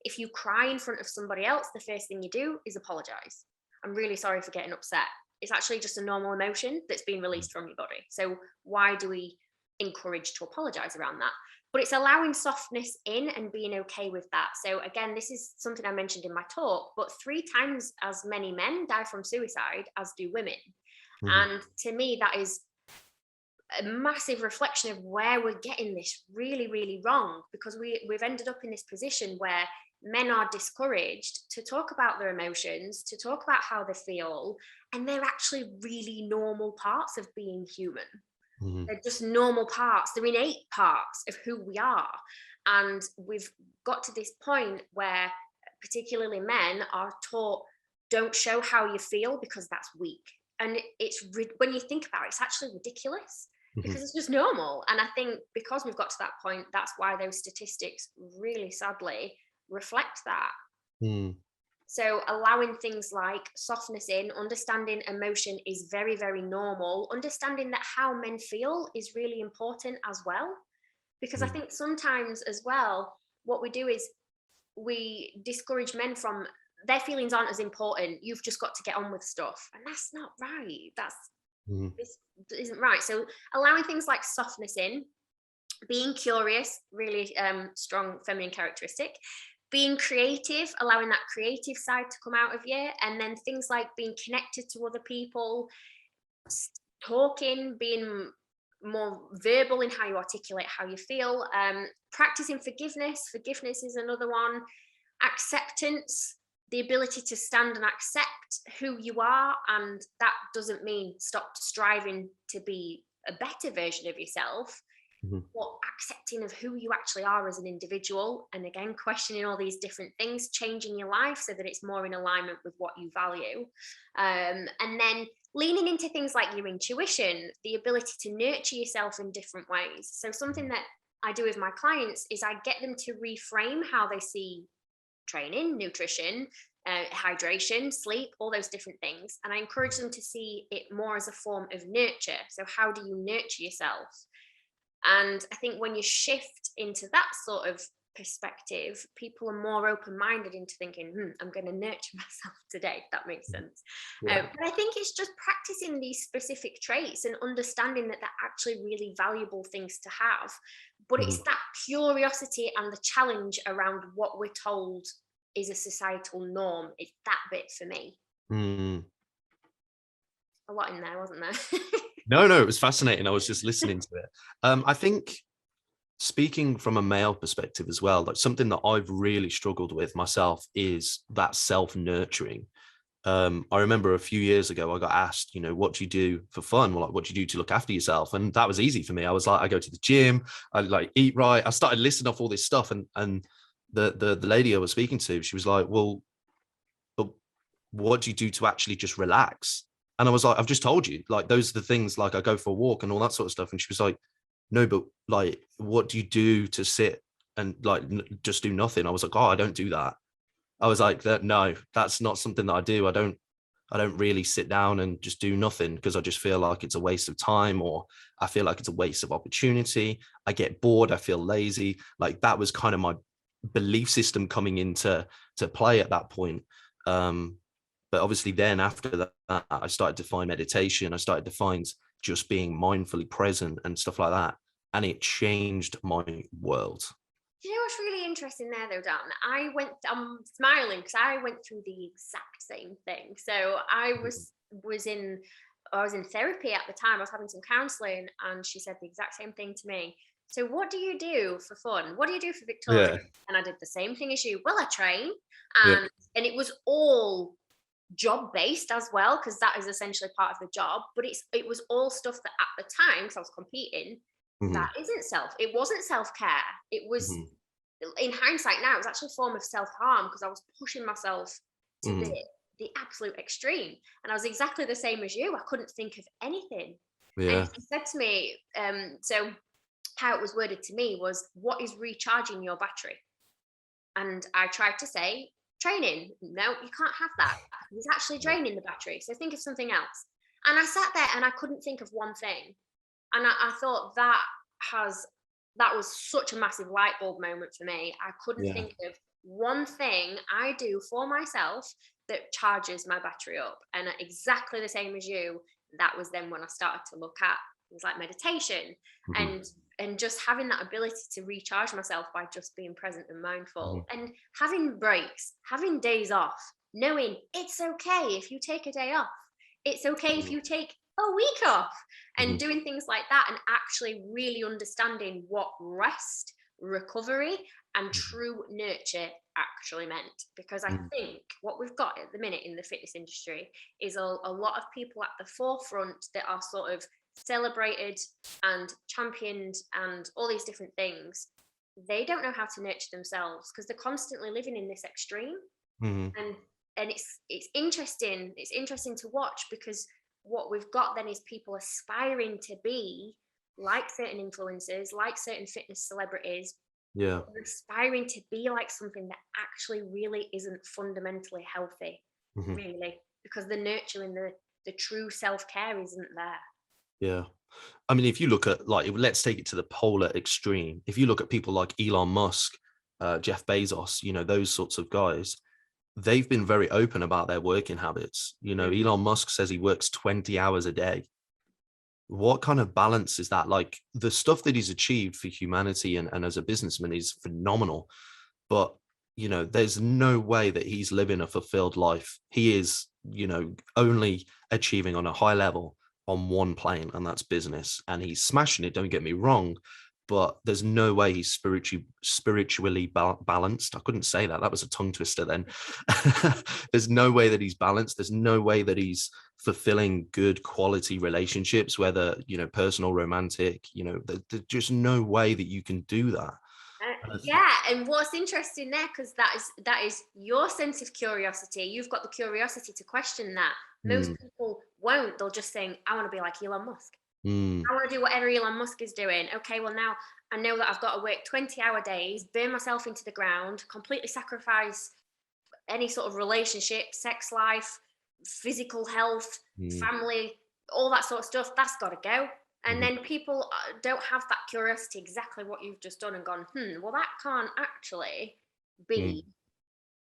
S1: If you cry in front of somebody else, the first thing you do is apologize. I'm really sorry for getting upset. It's actually just a normal emotion that's being released from your body. So why do we encourage to apologize around that? But it's allowing softness in and being okay with that. So again, this is something I mentioned in my talk, but 3 times as many men die from suicide as do women. And to me, that is a massive reflection of where we're getting this really, really wrong, because we've ended up in this position where men are discouraged to talk about their emotions, to talk about how they feel, and they're actually really normal parts of being human. They're just normal parts, they're innate parts of who we are. And we've got to this point where particularly men are taught, don't show how you feel because that's weak. And when you think about it, it's actually ridiculous, because it's just normal. And I think because we've got to that point, that's why those statistics really sadly reflect that. So allowing things like softness in, understanding emotion is very, very normal. Understanding that how men feel is really important as well. Because I think sometimes as well, what we do is we discourage men from, their feelings aren't as important. You've just got to get on with stuff. And that's not right. This isn't right. So allowing things like softness in, being curious, really strong feminine characteristic, being creative, allowing that creative side to come out of you, and then things like being connected to other people, talking, being more verbal in how you articulate how you feel, practicing forgiveness. Forgiveness is another one. Acceptance, the ability to stand and accept who you are, and that doesn't mean stop striving to be a better version of yourself, but accepting of who you actually are as an individual, and again questioning all these different things, changing your life so that it's more in alignment with what you value, and then leaning into things like your intuition, the ability to nurture yourself in different ways. So something that I do with my clients is I get them to reframe how they see training, nutrition, hydration, sleep, all those different things, and I encourage them to see it more as a form of nurture. So how do you nurture yourself? And I think when you shift into that sort of perspective, people are more open-minded into thinking, I'm going to nurture myself today, if that makes sense. But I think it's just practicing these specific traits and understanding that they're actually really valuable things to have. But it's that curiosity and the challenge around what we're told is a societal norm. It's that bit for me. A lot in there, wasn't there?
S2: No, it was fascinating. I was just listening to it. I think, speaking from a male perspective as well, like something that I've really struggled with myself is that self-nurturing. I remember a few years ago, I got asked, what do you do for fun? Well, like, what do you do to look after yourself? And that was easy for me. I was like, I go to the gym, I like eat right. I started listing off all this stuff. And the lady I was speaking to, she was like, well, but what do you do to actually just relax? And I was like, I've just told you, like, those are the things, like I go for a walk and all that sort of stuff. And she was like, no, but like, what do you do to sit and like just do nothing? I was like, oh, I don't do that. I was like, that no, that's not something that I do. I don't really sit down and just do nothing, because I just feel like it's a waste of time, or I feel like it's a waste of opportunity. I get bored. I feel lazy. Like, that was kind of my belief system coming into play at that point. But obviously then after that, I started to find meditation. I started to find just being mindfully present and stuff like that. And it changed my world.
S1: Do you know what's really interesting there though, Dan? I'm smiling because I went through the exact same thing. So I was in therapy at the time. I was having some counselling, and she said the exact same thing to me. So what do you do for fun? What do you do for Victoria?
S2: Yeah.
S1: And I did the same thing as you. Well, I train,
S2: Yeah.
S1: and it was all job based as well, because that is essentially part of the job. But it was all stuff that at the time, because I was competing, that it wasn't self-care. It was, in hindsight now, it was actually a form of self-harm, because I was pushing myself to the absolute extreme. And I was exactly the same as you. I couldn't think of anything.
S2: Yeah.
S1: And she said to me, so how it was worded to me was, what is recharging your battery? And I tried to say training. No, you can't have that. It's actually draining the battery. So think of something else. And I sat there and I couldn't think of one thing. And I thought that was such a massive light bulb moment for me. I couldn't think of one thing I do for myself that charges my battery up. And exactly the same as you, that was then when I started to look at things like meditation and just having that ability to recharge myself by just being present and mindful, and having breaks, having days off, knowing it's okay if you take a day off. It's okay if you take a week off, and doing things like that, and actually really understanding what rest, recovery, and true nurture actually meant. Because I think what we've got at the minute in the fitness industry is a lot of people at the forefront that are sort of celebrated and championed and all these different things. They don't know how to nurture themselves, because they're constantly living in this extreme. And it's interesting to watch, because what we've got then is people aspiring to be like certain influencers, like certain fitness celebrities. They're aspiring to be like something that actually really isn't fundamentally healthy, really, because the nurturing, the true self-care isn't there.
S2: Yeah. I mean, if you look at, like, let's take it to the polar extreme. If you look at people like Elon Musk, Jeff Bezos, those sorts of guys, they've been very open about their working habits. Elon Musk says he works 20 hours a day. What kind of balance is that? Like, the stuff that he's achieved for humanity and as a businessman is phenomenal. But, there's no way that he's living a fulfilled life. He is, only achieving on a high level on one plane, and that's business. And he's smashing it, don't get me wrong, but there's no way he's spiritually balanced. I couldn't say that. That was a tongue twister then. There's no way that he's balanced. There's no way that he's fulfilling good quality relationships, whether, personal, romantic, there's just no way that you can do that.
S1: Yeah, and what's interesting there, because that is your sense of curiosity. You've got the curiosity to question that. Most people won't. They'll just say, I want to be like Elon Musk. I want to do whatever Elon Musk is doing. Okay, well, now I know that I've got to work 20-hour days, burn myself into the ground, completely sacrifice any sort of relationship, sex life, physical health, family, all that sort of stuff. That's got to go. And then people don't have that curiosity, exactly what you've just done, and gone, well, that can't actually be.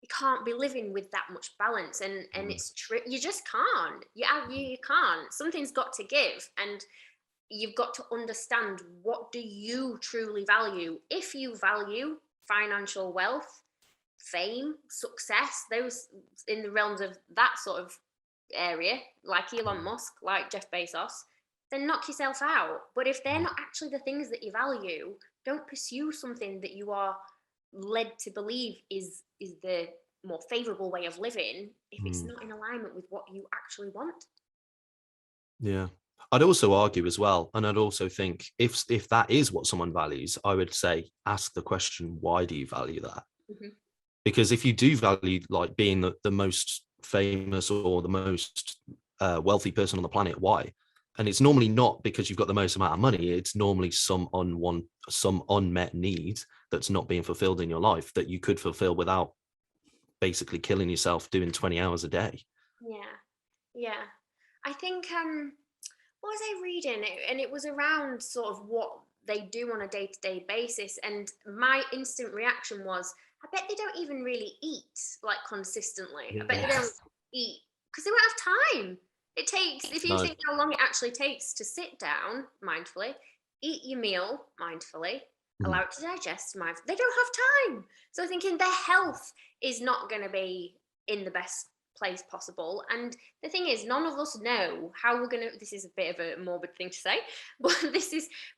S1: You can't be living with that much balance, and it's true. You just can't. You can't. Something's got to give, and you've got to understand, what do you truly value. If you value financial wealth, fame, success, those in the realms of that sort of area, like Elon Musk, like Jeff Bezos, then knock yourself out. But if they're not actually the things that you value, don't pursue something that you are led to believe is the more favorable way of living, if it's not in alignment with what you actually want.
S2: Yeah. I'd also argue as well, and I'd also think, if that is what someone values, I would say, ask the question, why do you value that? Because if you do value, like, being the most famous or the most wealthy person on the planet. Why? And it's normally not because you've got the most amount of money. It's normally some unmet need that's not being fulfilled in your life that you could fulfill without basically killing yourself doing 20 hours a day.
S1: Yeah. I think what was I reading? And it was around sort of what they do on a day-to-day basis. And my instant reaction was, I bet they don't even really eat like consistently. I bet they don't eat because they won't have time. It takes, if you think how long it actually takes to sit down mindfully, eat your meal mindfully, allow it to digest mindfully, they don't have time. So I'm thinking their health is not going to be in the best place possible. And the thing is, none of us know how we're going to, this is a bit of a morbid thing to say, but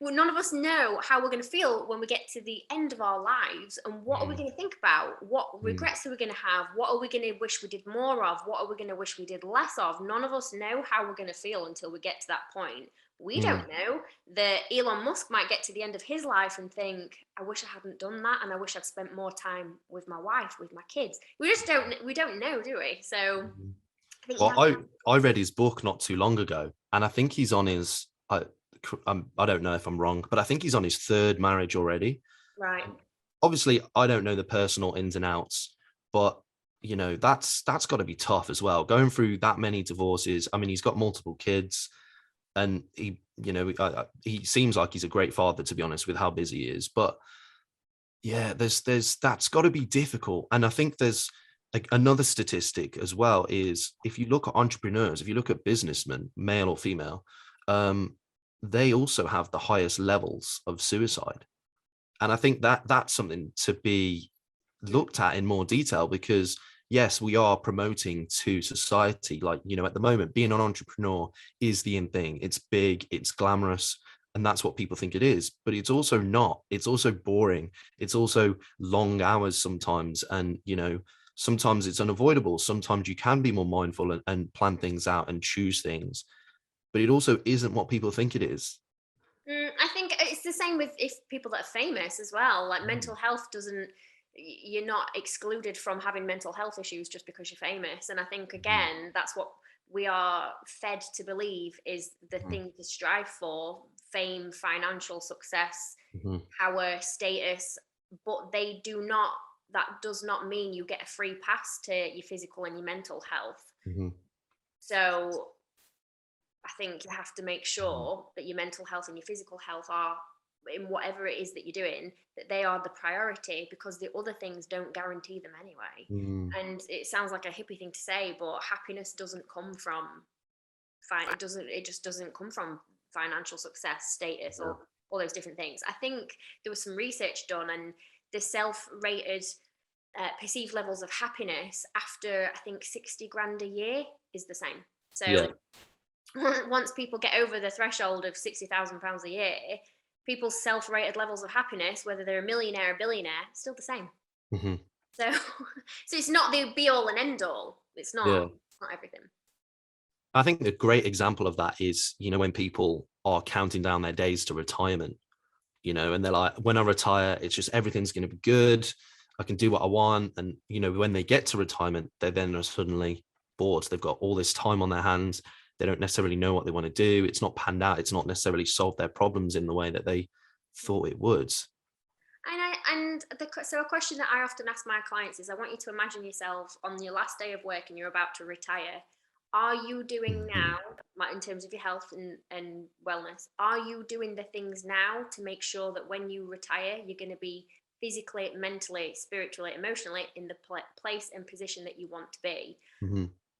S1: none of us know how we're going to feel when we get to the end of our lives. And what are we going to think about? What regrets are we going to have? What are we going to wish we did more of? What are we going to wish we did less of? None of us know how we're going to feel until we get to that point. We don't know that Elon Musk might get to the end of his life and think, I wish I hadn't done that, and I wish I'd spent more time with my wife, with my kids. We don't know, do we? So I think
S2: I read his book not too long ago, and I think he's on his I don't know if I'm wrong, but I think he's on his third marriage already.
S1: Right.
S2: Obviously, I don't know the personal ins and outs, but you know, that's got to be tough as well, going through that many divorces. I mean, he's got multiple kids, and he, you know, he seems like he's a great father, to be honest, with how busy he is. But yeah, there's that's got to be difficult. And I think there's like another statistic as well is, if you look at entrepreneurs, if you look at businessmen, male or female, they also have the highest levels of suicide. And I think that that's something to be looked at in more detail, because yes, we are promoting to society, like, you know, at the moment, being an entrepreneur is the in thing. It's big, it's glamorous, and that's what people think it is. But it's also not. It's also boring. It's also long hours sometimes. And, you know, sometimes it's unavoidable. Sometimes you can be more mindful and plan things out and choose things. But it also isn't what people think it is.
S1: I think it's the same with if people that are famous as well. Like mental health doesn't, you're not excluded from having mental health issues just because you're famous. And I think again, that's what we are fed to believe is the thing to strive for: fame, financial success, power, status. But they do not. That does not mean you get a free pass to your physical and your mental health. So I think you have to make sure that your mental health and your physical health are, in whatever it is that you're doing, that they are the priority, because the other things don't guarantee them anyway. And it sounds like a hippie thing to say, but happiness doesn't come from it just doesn't come from financial success, status, or all those different things. I think there was some research done, and the self-rated perceived levels of happiness after, I think, 60 grand a year is the same. So once people get over the threshold of £60,000 a year, people's self-rated levels of happiness, whether they're a millionaire or billionaire, still the same. So it's not the be all and end all. It's not everything.
S2: I think a great example of that is, you know, when people are counting down their days to retirement, you know, and they're like, when I retire, it's just everything's going to be good. I can do what I want. And, you know, when they get to retirement, they then are suddenly bored. They've got all this time on their hands. They don't necessarily know what they want to do. It's not panned out. It's not necessarily solved their problems in the way that they thought it would.
S1: So a question that I often ask my clients is, I want you to imagine yourself on your last day of work and you're about to retire. Are you doing now, in terms of your health and wellness, are you doing the things now to make sure that when you retire, you're going to be physically, mentally, spiritually, emotionally in the place and position that you want to be?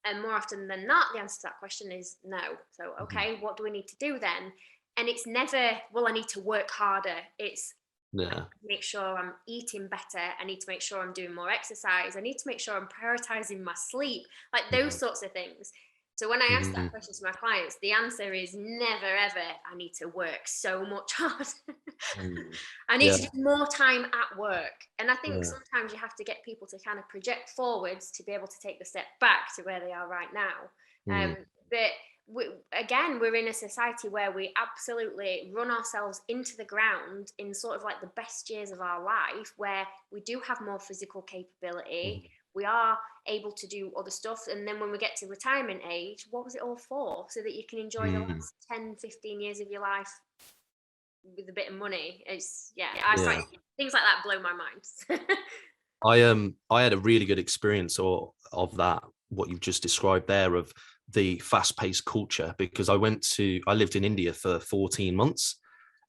S1: And more often than not, the answer to that question is no. So, okay, what do we need to do then? And it's never, well, I need to work harder. It's make sure I'm eating better. I need to make sure I'm doing more exercise. I need to make sure I'm prioritizing my sleep, like those sorts of things. So when I ask that question to my clients, the answer is never, ever, I need to work so much harder. I need to do more time at work. And I think sometimes you have to get people to kind of project forwards to be able to take the step back to where they are right now. But we're in a society where we absolutely run ourselves into the ground in sort of like the best years of our life, where we do have more physical capability. we are able to do other stuff. And then when we get to retirement age, what was it all for? So that you can enjoy the
S2: Mm,
S1: last 10, 15 years of your life with a bit of money. It's, yeah, I
S2: yeah.
S1: find things like that blow my mind.
S2: I had a really good experience of that, what you've just described there, of the fast-paced culture, because I lived in India for 14 months,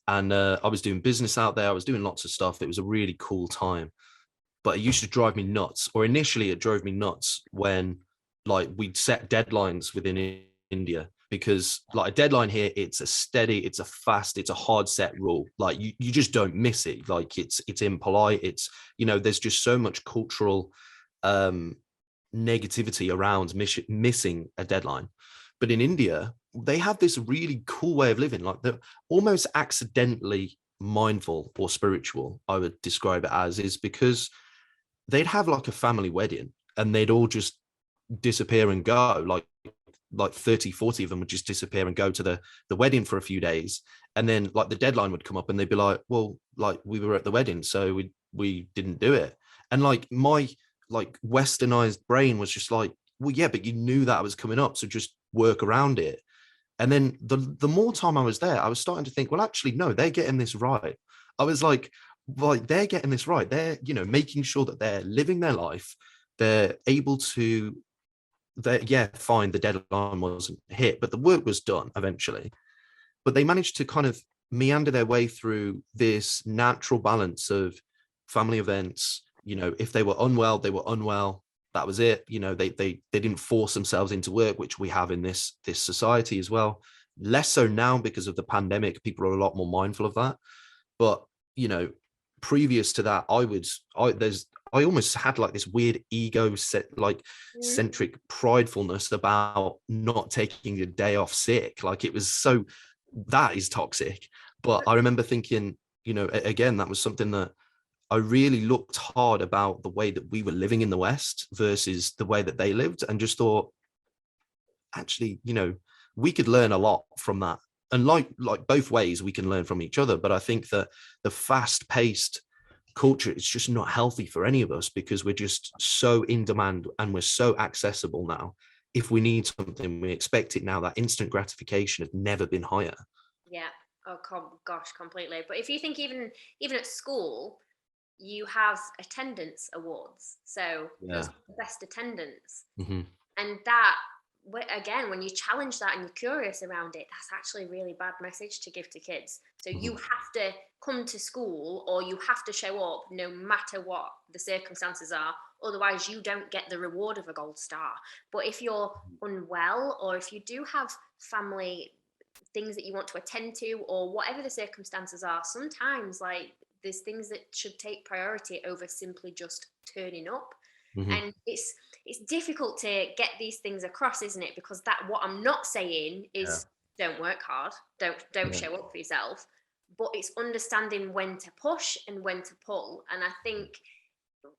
S2: and I was doing business out there. I was doing lots of stuff. It was a really cool time, but it used to drive me nuts, or initially it drove me nuts when like we'd set deadlines within India, because like a deadline here, it's a steady, it's a fast, it's a hard set rule. Like you just don't miss it. Like it's impolite. It's, there's just so much cultural um negativity around missing a deadline. But in India, they have this really cool way of living, like they're almost accidentally mindful or spiritual, I would describe it as, is because they'd have like a family wedding and they'd all just disappear and go, like 30, 40 of them would just disappear and go to the wedding for a few days, and then like the deadline would come up and they'd be like, well, like we were at the wedding, so we didn't do it. And like my like westernized brain was just like, well, yeah, but you knew that was coming up, so just work around it. And then the more time I was there, I was starting to think, well, actually, no, they're getting this right. I was like they're getting this right. They're, making sure that they're living their life. They're able to, yeah, fine, the deadline wasn't hit, but the work was done eventually. But they managed to kind of meander their way through this natural balance of family events. If they were unwell, they were unwell. That was it. They didn't force themselves into work, which we have in this society as well. Less so now because of the pandemic. People are a lot more mindful of that. But you know, previous to that, I almost had like this weird ego set, like
S1: Mm.
S2: centric pridefulness about not taking a day off sick. Like it was so, that is toxic. But I remember thinking, again, that was something that I really looked hard about the way that we were living in the West versus the way that they lived, and just thought, actually, we could learn a lot from that. And like both ways, we can learn from each other. But I think that the fast-paced culture, it's just not healthy for any of us, because we're just so in demand and we're so accessible now. If we need something, we expect it now. That instant gratification has never been higher.
S1: Yeah. Oh, gosh, completely. But if you think even at school, you have attendance awards. So who's
S2: Yeah.
S1: got the best attendance?
S2: Hmm.
S1: And that, again, when you challenge that and you're curious around it, that's actually a really bad message to give to kids. So
S2: Hmm.
S1: you have to come to school, or you have to show up no matter what the circumstances are. Otherwise, you don't get the reward of a gold star. But if you're unwell, or if you do have family things that you want to attend to, or whatever the circumstances are, sometimes like there's things that should take priority over simply just turning up.
S2: Hmm.
S1: And it's difficult to get these things across, isn't it? Because that, what I'm not saying
S2: Yeah.
S1: is don't work hard, don't
S2: Yeah.
S1: show up for yourself, but it's understanding when to push and when to pull. And I think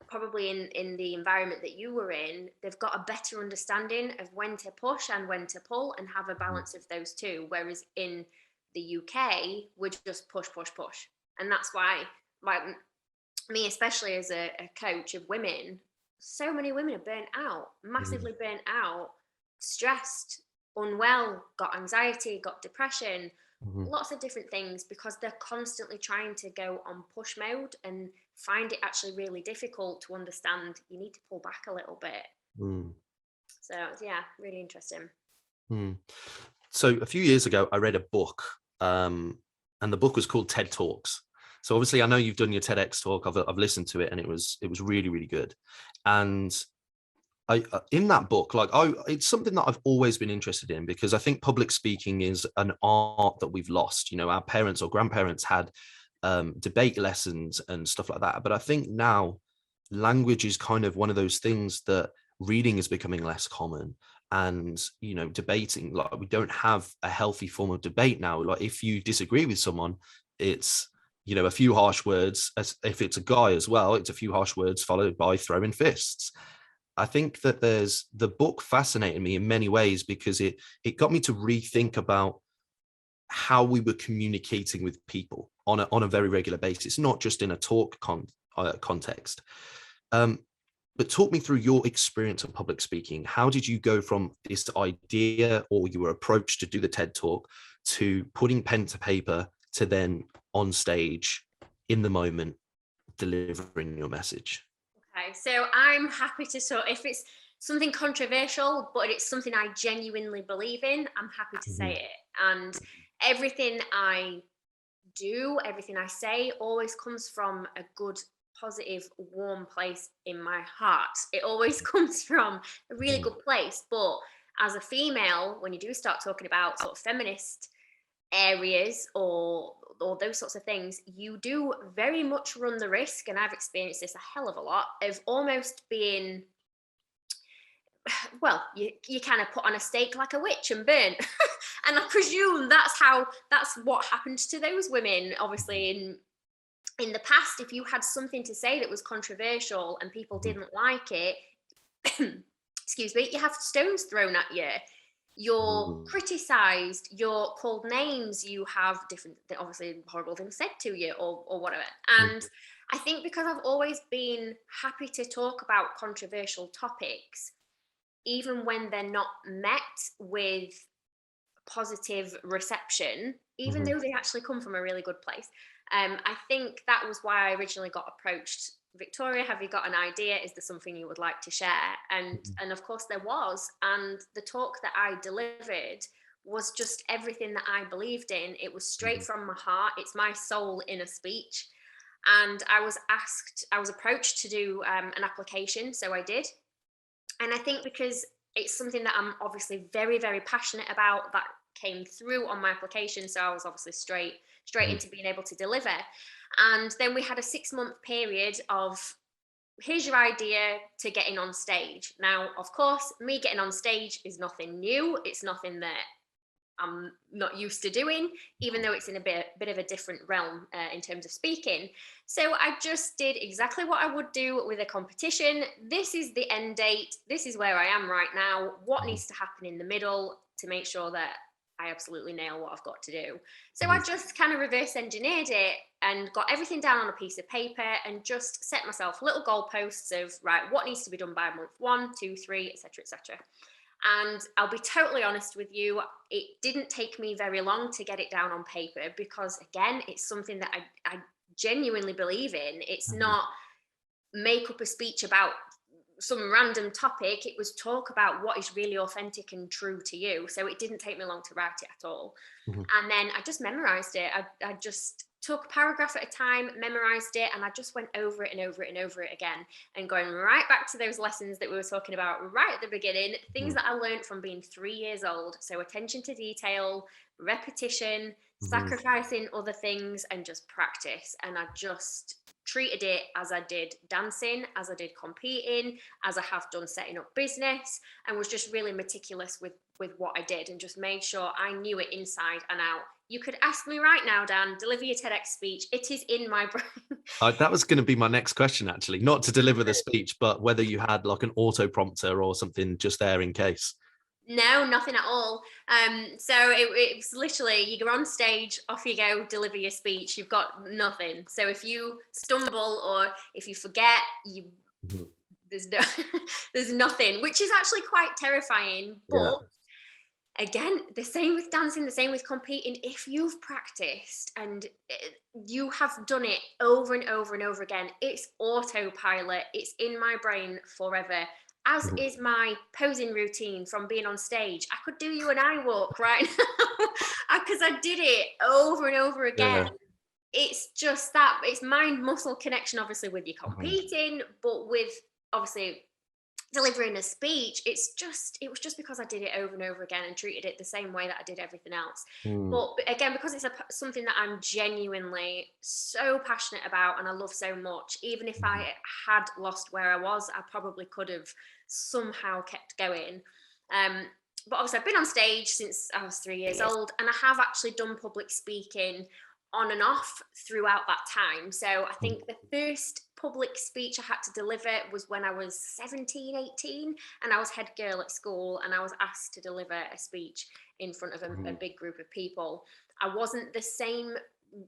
S1: probably in the environment that you were in, they've got a better understanding of when to push and when to pull, and have a balance of those two. Whereas in the UK, we're just push, push, push. And that's why, like me, especially as a coach of women, so many women are burnt out,
S2: Mhm.
S1: massively burnt out, stressed, unwell, got anxiety, got depression,
S2: Mhm.
S1: lots of different things, because they're constantly trying to go on push mode and find it actually really difficult to understand you need to pull back a little bit.
S2: Mm.
S1: So yeah, really interesting.
S2: Mm. So a few years ago, I read a book, and the book was called TED Talks. So obviously, I know you've done your TEDx talk. I've listened to it, and it was really, really good. And I in that book, like it's something that I've always been interested in, because I think public speaking is an art that we've lost. Our parents or grandparents had debate lessons and stuff like that, but I think now language is kind of one of those things that reading is becoming less common. And debating, like, we don't have a healthy form of debate now. Like, if you disagree with someone, it's a few harsh words. As if it's a guy as well, it's a few harsh words followed by throwing fists. I think that the book fascinated me in many ways, because it got me to rethink about how we were communicating with people on a very regular basis, not just in a talk context. Um, But talk me through your experience of public speaking. How did you go from this idea, or you were approached to do the TED talk, to putting pen to paper, to then on stage in the moment delivering your message?
S1: Okay, so I'm happy to if it's something controversial, but it's something I genuinely believe in, I'm happy to say
S2: Mhm.
S1: it. And everything I do, everything I say always comes from a good, positive, warm place in my heart. It always comes from a really
S2: Mhm.
S1: good place. But as a female, when you do start talking about sort of feminist areas or those sorts of things, you do very much run the risk, and I've experienced this a hell of a lot, of almost being, well, you kind of put on a stake like a witch and burn. And I presume that's what happened to those women, obviously, in the past. If you had something to say that was controversial and people
S2: Mhm.
S1: didn't like it, excuse me, you have stones thrown at you, you're
S2: Mhm.
S1: criticized, you're called names, you have different, obviously horrible things said to you, or whatever. And
S2: Mhm.
S1: I think because I've always been happy to talk about controversial topics, even when they're not met with positive reception, even
S2: Mhm.
S1: though they actually come from a really good place. I think that was why I originally got approached. Victoria, have you got an idea? Is there something you would like to share?
S2: Mhm.
S1: And of course there was. And the talk that I delivered was just everything that I believed in. It was straight
S2: Mhm.
S1: from my heart. It's my soul in a speech. And I was approached to do an application, so I did. And I think because it's something that I'm obviously very, very passionate about, that came through on my application. So I was obviously straight
S2: Mhm.
S1: into being able to deliver. And then we had a 6 month period of, here's your idea to getting on stage. Now, of course, me getting on stage is nothing new. It's nothing that I'm not used to doing, even though it's in a bit of a different realm in terms of speaking. So I just did exactly what I would do with a competition. This is the end date. This is where I am right now. What
S2: Mhm.
S1: needs to happen in the middle to make sure that I absolutely nail what I've got to do? So I
S2: Mhm.
S1: just kind of reverse engineered it and got everything down on a piece of paper and just set myself little goalposts of, right, what needs to be done by month 1, 2, 3, etc., etc. And I'll be totally honest with you, it didn't take me very long to get it down on paper because, again, it's something that I genuinely believe in. It's
S2: Mhm.
S1: not make up a speech about some random topic. It was talk about what is really authentic and true to you. So it didn't take me long to write it at all.
S2: Mhm.
S1: And then I just memorized it. I just took a paragraph at a time, memorized it, and I just went over it and over it and over it again, and going right back to those lessons that we were talking about right at the beginning, things
S2: Mhm.
S1: that I learned from being 3 years old. So attention to detail, repetition,
S2: Mhm.
S1: sacrificing other things, and just practice. And I just treated it as I did dancing, as I did competing, as I have done setting up business, and was just really meticulous with what I did, and just made sure I knew it inside and out. You could ask me right now, Dan, deliver your TEDx speech. It is in my brain.
S2: That was going to be my next question, actually. Not to deliver the speech, but whether you had like an auto prompter or something just there in case.
S1: No, nothing at all. So it was literally, you go on stage, off you go, deliver your speech. You've got nothing. So if you stumble or if you forget, you
S2: Mhm.
S1: there's no there's nothing, which is actually quite terrifying.
S2: Yeah.
S1: But again, the same with dancing, the same with competing. If you've practiced and you have done it over and over and over again, it's autopilot. It's in my brain forever. As
S2: Mhm.
S1: is my posing routine from being on stage. I could do you an eye walk right now because I did it over and over
S2: Yeah.
S1: again. It's just that, it's mind muscle connection, obviously, with your
S2: Mhm.
S1: competing, but with obviously delivering a speech, it was just because I did it over and over again and treated it the same way that I did everything else.
S2: Mm.
S1: But again, because it's something that I'm genuinely so passionate about and I love so much, even if
S2: Mhm.
S1: I had lost where I was, I probably could have somehow kept going. um, but obviously I've been on stage since I was 3 years old, and I have actually done public speaking on and off throughout that time. So I
S2: Mhm.
S1: think the first public speech I had to deliver was when I was 17, 18, and I was head girl at school, and I was asked to deliver a speech in front of a
S2: Mhm.
S1: big group of people. I wasn't the same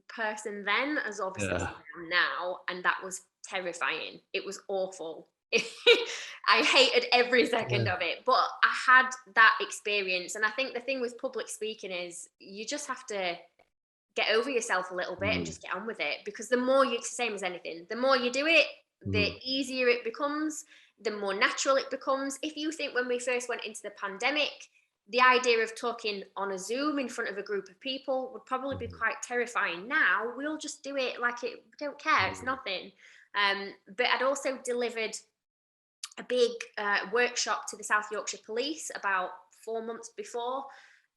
S1: person then as obviously as
S2: Yeah.
S1: I am now, and that was terrifying. It was awful. I hated every second
S2: Yeah.
S1: of it, but I had that experience. And I think the thing with public speaking is you just have to get over yourself a little bit and
S2: Mm,
S1: just get on with it, because the more you, it's the same as anything, the more you do it, the
S2: mm,
S1: easier it becomes, the more natural it becomes. If you think when we first went into the pandemic, the idea of talking on a Zoom in front of a group of people would probably be
S2: mm,
S1: quite terrifying. Now we'll just do it like it, we don't care, it's
S2: mm,
S1: nothing. But I'd also delivered a big workshop to the South Yorkshire Police about 4 months before,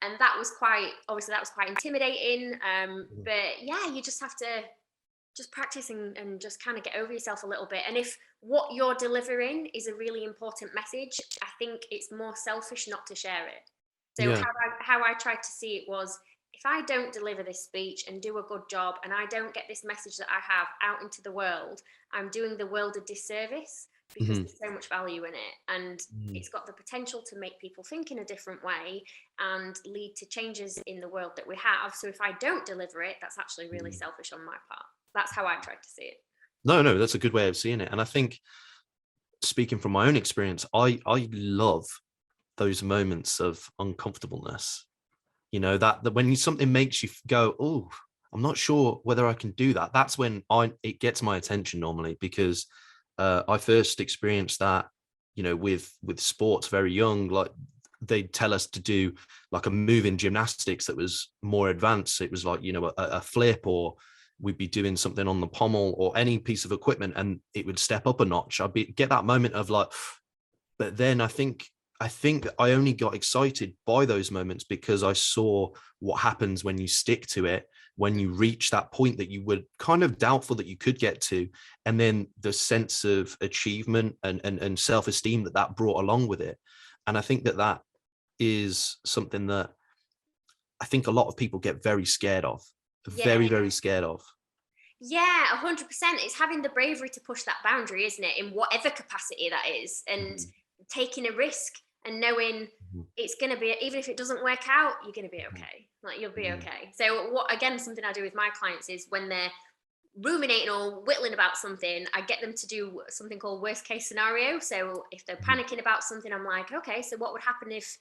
S1: and that was quite, obviously that was quite intimidating.
S2: mm.
S1: But yeah, you just have to just practice and just kind of get over yourself a little bit. And if what you're delivering is a really important message, I think it's more selfish not to share it. So
S2: Yeah.
S1: how I tried to see it was, if I don't deliver this speech and do a good job, and I don't get this message that I have out into the world, I'm doing the world a disservice, because
S2: Mhm.
S1: there's so much value in it, and
S2: Mm.
S1: it's got the potential to make people think in a different way and lead to changes in the world that we have. So if I don't deliver it, that's actually really
S2: Mm.
S1: selfish on my part. That's how I tried to see it.
S2: No, no, that's a good way of seeing it. And I think, speaking from my own experience, I love those moments of uncomfortableness. You know, that when something makes you go, oh, I'm not sure whether I can do that. That's when it gets my attention normally, because I first experienced that, you know, with sports very young. Like, they'd tell us to do like a move in gymnastics that was more advanced. It was like, you know, a flip, or we'd be doing something on the pommel or any piece of equipment, and it would step up a notch. Get that moment of like, but then I think I only got excited by those moments because I saw what happens when you stick to it, when you reach that point that you were kind of doubtful that you could get to, and then the sense of achievement and self-esteem that brought along with it. And I think that is something that I think a lot of people get very scared of,
S1: Yeah,
S2: very, very scared of.
S1: yeah, 100%. It's having the bravery to push that boundary, isn't it? In whatever capacity that is, and
S2: Mhm,
S1: taking a risk and knowing
S2: mhm,
S1: it's going to be, even if it doesn't work out, you're going to be
S2: mhm,
S1: okay. Like, you'll be
S2: mhm,
S1: okay. So, what, again, something I do with my clients is when they're ruminating or whittling about something, I get them to do something called worst case scenario. So, if they're
S2: mhm,
S1: panicking about something, I'm like, okay, so what would happen if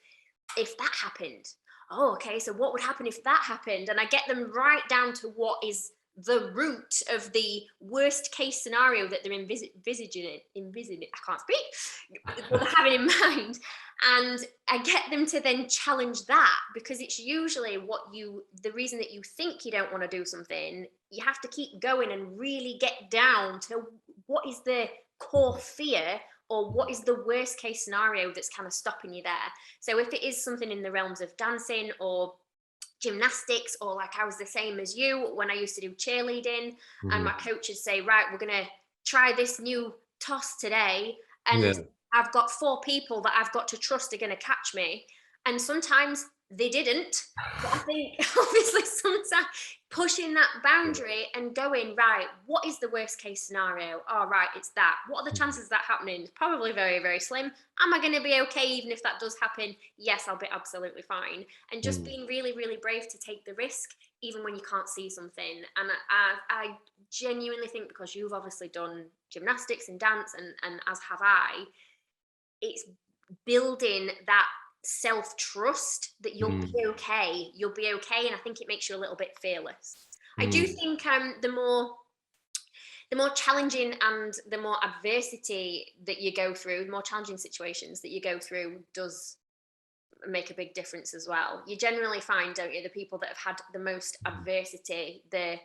S1: that happened? Oh, okay, so what would happen if that happened? And I get them right down to what is the root of the worst case scenario that they're envisaging, I can't speak, what they're having in mind. And I get them to then challenge that, because it's usually the reason that you think you don't want to do something, you have to keep going and really get down to what is the core fear, or what is the worst case scenario that's kind of stopping you there. So if it is something in the realms of dancing or gymnastics, or like I was the same as you when I used to do cheerleading, and
S2: mhm.
S1: my coach would say, right, we're going to try this new toss today. And
S2: Yeah.
S1: I've got 4 people that I've got to trust are going to catch me. And sometimes they didn't. But I think obviously sometimes pushing that
S2: Yeah.
S1: boundary and going, right, what is the worst case scenario? Oh, right, it's that. What are the
S2: Mhm,
S1: chances of that happening? Probably very, very slim. Am I going to be okay even if that does happen? Yes, I'll be absolutely fine. And just
S2: mhm,
S1: being really, really brave to take the risk, even when you can't see something. And I genuinely think, because you've obviously done gymnastics and dance, and as have I, it's building that self trust that you'll
S2: mhm,
S1: be okay. You'll be okay. And I think it makes you a little bit fearless. I do
S2: mhm,
S1: think the more challenging and the more adversity that you go through, the more challenging situations that you go through, does make a big difference as well. You generally find, don't you, the people that have had the most
S2: mhm,
S1: adversity, the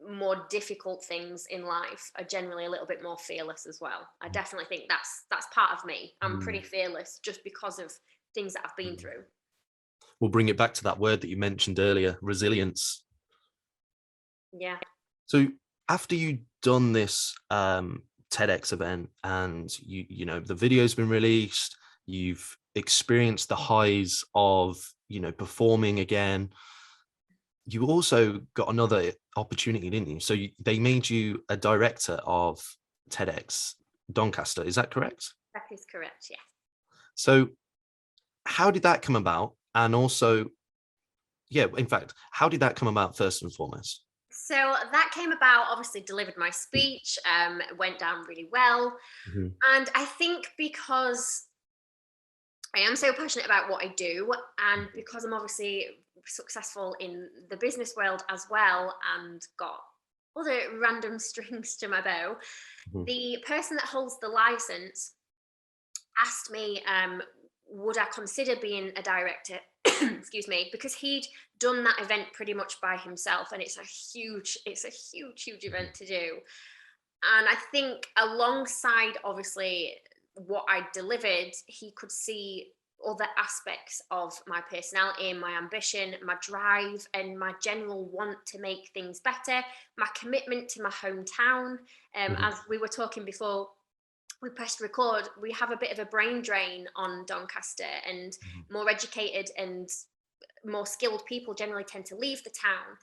S1: more difficult things in life, are generally a little bit more fearless as well. I definitely think that's part of me. I'm pretty
S2: mhm,
S1: fearless just because of things that I've been
S2: mhm.
S1: through.
S2: We'll bring it back to that word that you mentioned earlier, resilience.
S1: Yeah.
S2: So after you done this TEDx event, and you know, the video's been released, you've experienced the highs of, you know, performing again, you also got another opportunity, didn't you? So they made you a director of TEDx Doncaster. Is that correct?
S1: That is correct. Yeah.
S2: So how did that come about? And also, yeah, in fact, how did that come about first and foremost?
S1: So that came about, obviously delivered my speech, went down really well.
S2: Mhm.
S1: And I think because I am so passionate about what I do, and because I'm obviously successful in the business world as well, and got other random strings to my bow,
S2: Mhm.
S1: the person that holds the license asked me, would I consider being a director? Excuse me, because he'd done that event pretty much by himself, and it's a huge
S2: Mhm.
S1: event to do. And I think alongside obviously what I delivered, he could see other aspects of my personality, my ambition, my drive, and my general want to make things better, my commitment to my hometown.
S2: Mhm.
S1: As we were talking before we pressed record, we have a bit of a brain drain on Doncaster, and
S2: Mhm.
S1: more educated and more skilled people generally tend to leave the town.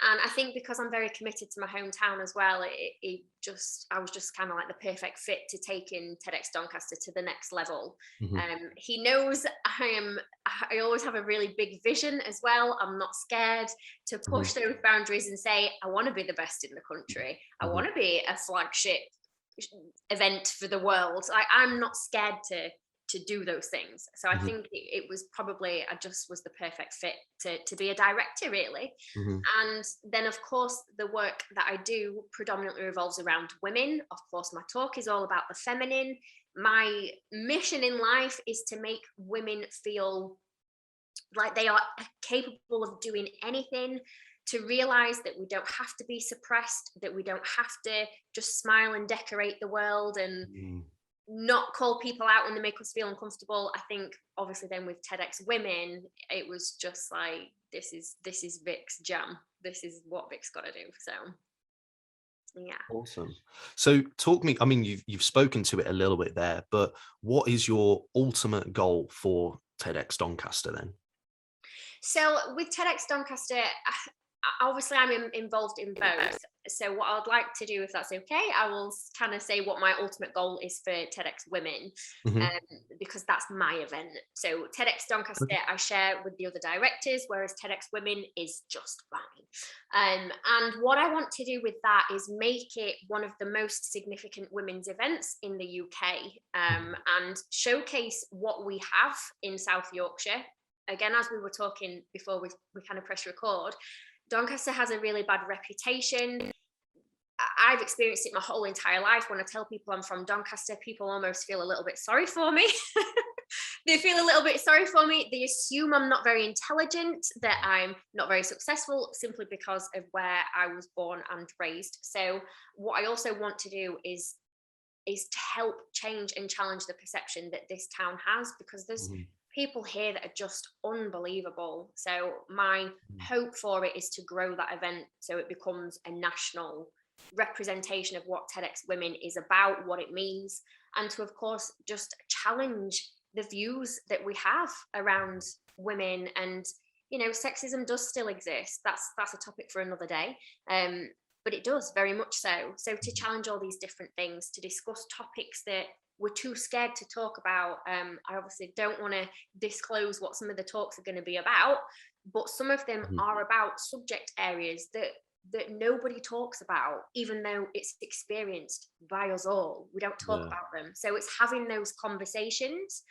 S1: And I think because I'm very committed to my hometown as well, I was just kind of like the perfect fit to take in TEDx Doncaster to the next level.
S2: Mhm.
S1: He knows I always have a really big vision as well. I'm not scared to
S2: Mhm.
S1: push those boundaries and say, I want to be the best in the country. I
S2: Mhm.
S1: want to be a flagship event for the world. I'm not scared to do those things. So I
S2: Mhm.
S1: think it was probably, I just was the perfect fit to be a director, really.
S2: Mhm.
S1: And then, of course, the work that I do predominantly revolves around women. Of course, my talk is all about the feminine. My mission in life is to make women feel like they are capable of doing anything, to realize that we don't have to be suppressed, that we don't have to just smile and decorate the world and
S2: Mhm.
S1: not call people out when they make us feel uncomfortable. I think obviously then with TEDx Women, it was just like this is Vic's jam. This is what Vic's got to do. So yeah.
S2: Awesome. So talk me, I mean, you've spoken to it a little bit there, but what is your ultimate goal for TEDx Doncaster then?
S1: So with TEDx Doncaster, obviously I'm involved in both. So what I'd like to do, if that's okay, I will kind of say what my ultimate goal is for TEDx Women,
S2: Mhm.
S1: because that's my event. So TEDx Doncaster,
S2: Okay.
S1: I share with the other directors, whereas TEDx Women is just mine. And what I want to do with that is make it one of the most significant women's events in the UK,
S2: Mhm.
S1: and showcase what we have in South Yorkshire. Again, as we were talking before we kind of press record, Doncaster has a really bad reputation. I've experienced it my whole entire life. When I tell people I'm from Doncaster, people almost feel a little bit sorry for me. They feel a little bit sorry for me. They assume I'm not very intelligent, that I'm not very successful, simply because of where I was born and raised. So what I also want to do is to help change and challenge the perception that this town has, because there's
S2: Mhm.
S1: people here that are just unbelievable. So my hope for it is to grow that event so it becomes a national representation of what TEDx Women is about, what it means, and to, of course, just challenge the views that we have around women. And sexism does still exist. That's a topic for another day. But it does, very much so. So to challenge all these different things, to discuss topics that we're too scared to talk about. I obviously don't want to disclose what some of the talks are going to be about, but some of them
S2: Mhm.
S1: are about subject areas that nobody talks about, even though it's experienced by us all. We don't talk
S2: Yeah.
S1: about them. So it's having those conversations.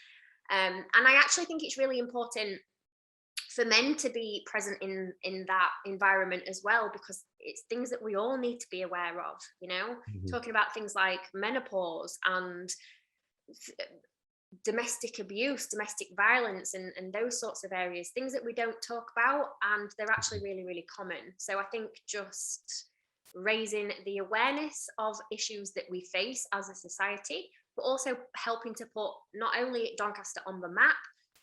S1: And I actually think it's really important for men to be present in that environment as well, because it's things that we all need to be aware of,
S2: Mhm.
S1: talking about things like menopause and domestic abuse, domestic violence, and those sorts of areas, things that we don't talk about, and they're actually really, really common. So I think just raising the awareness of issues that we face as a society, but also helping to put not only Doncaster on the map,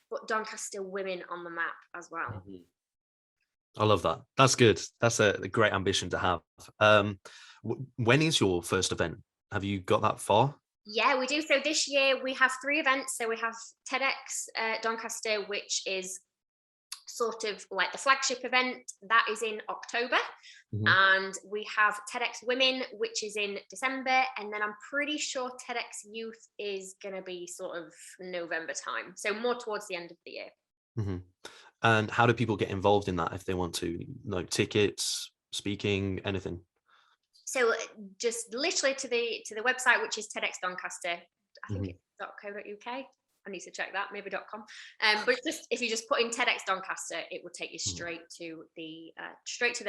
S1: but Doncaster women on the map as well.
S2: Mhm. I love that. That's good. That's a great ambition to have. When is your first event? Have you got that far?
S1: Yeah, we do. So this year we have 3 events. So we have TEDx Doncaster, which is sort of like the flagship event. That is in October.
S2: Mhm.
S1: And we have TEDx Women, which is in December. And then I'm pretty sure TEDx Youth is going to be sort of November time. So more towards the end of the year.
S2: Mhm. And how do people get involved in that if they want to? No tickets? speaking, anything?
S1: So just literally to the website, which is TEDx Doncaster. I think
S2: Mhm.
S1: it's .co.uk. I need to check that, maybe .com. But just if you just put in TEDx Doncaster, it will take you straight to the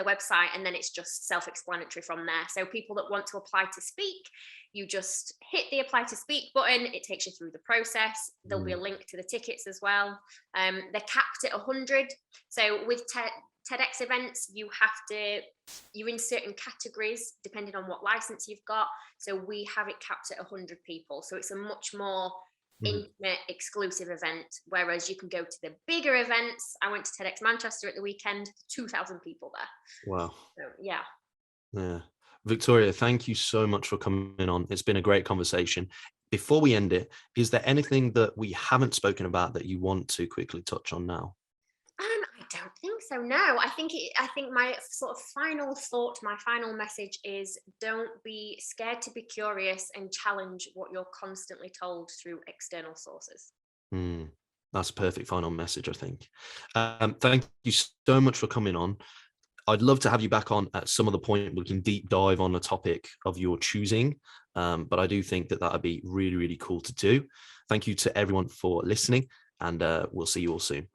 S1: website, and then it's just self-explanatory from there. So people that want to apply to speak, you just hit the apply to speak button. It takes you through the process. There'll be a link to the tickets as well. They're capped at 100. So with TEDx events, you're in certain categories depending on what license you've got. So we have it capped at 100 people. So it's a much more intimate, exclusive event. Whereas you can go to the bigger events. I went to TEDx Manchester at the weekend, 2,000 people there.
S2: Wow.
S1: So, yeah.
S2: Yeah. Victoria, thank you so much for coming on. It's been a great conversation. Before we end it, is there anything that we haven't spoken about that you want to quickly touch on now?
S1: I don't think so. No, I think my sort of final thought, my final message is: don't be scared to be curious and challenge what you're constantly told through external sources.
S2: That's a perfect final message, I think. Thank you so much for coming on. I'd love to have you back on at some other point. We can deep dive on a topic of your choosing, but I do think that would be really, really cool to do. Thank you to everyone for listening, and we'll see you all soon.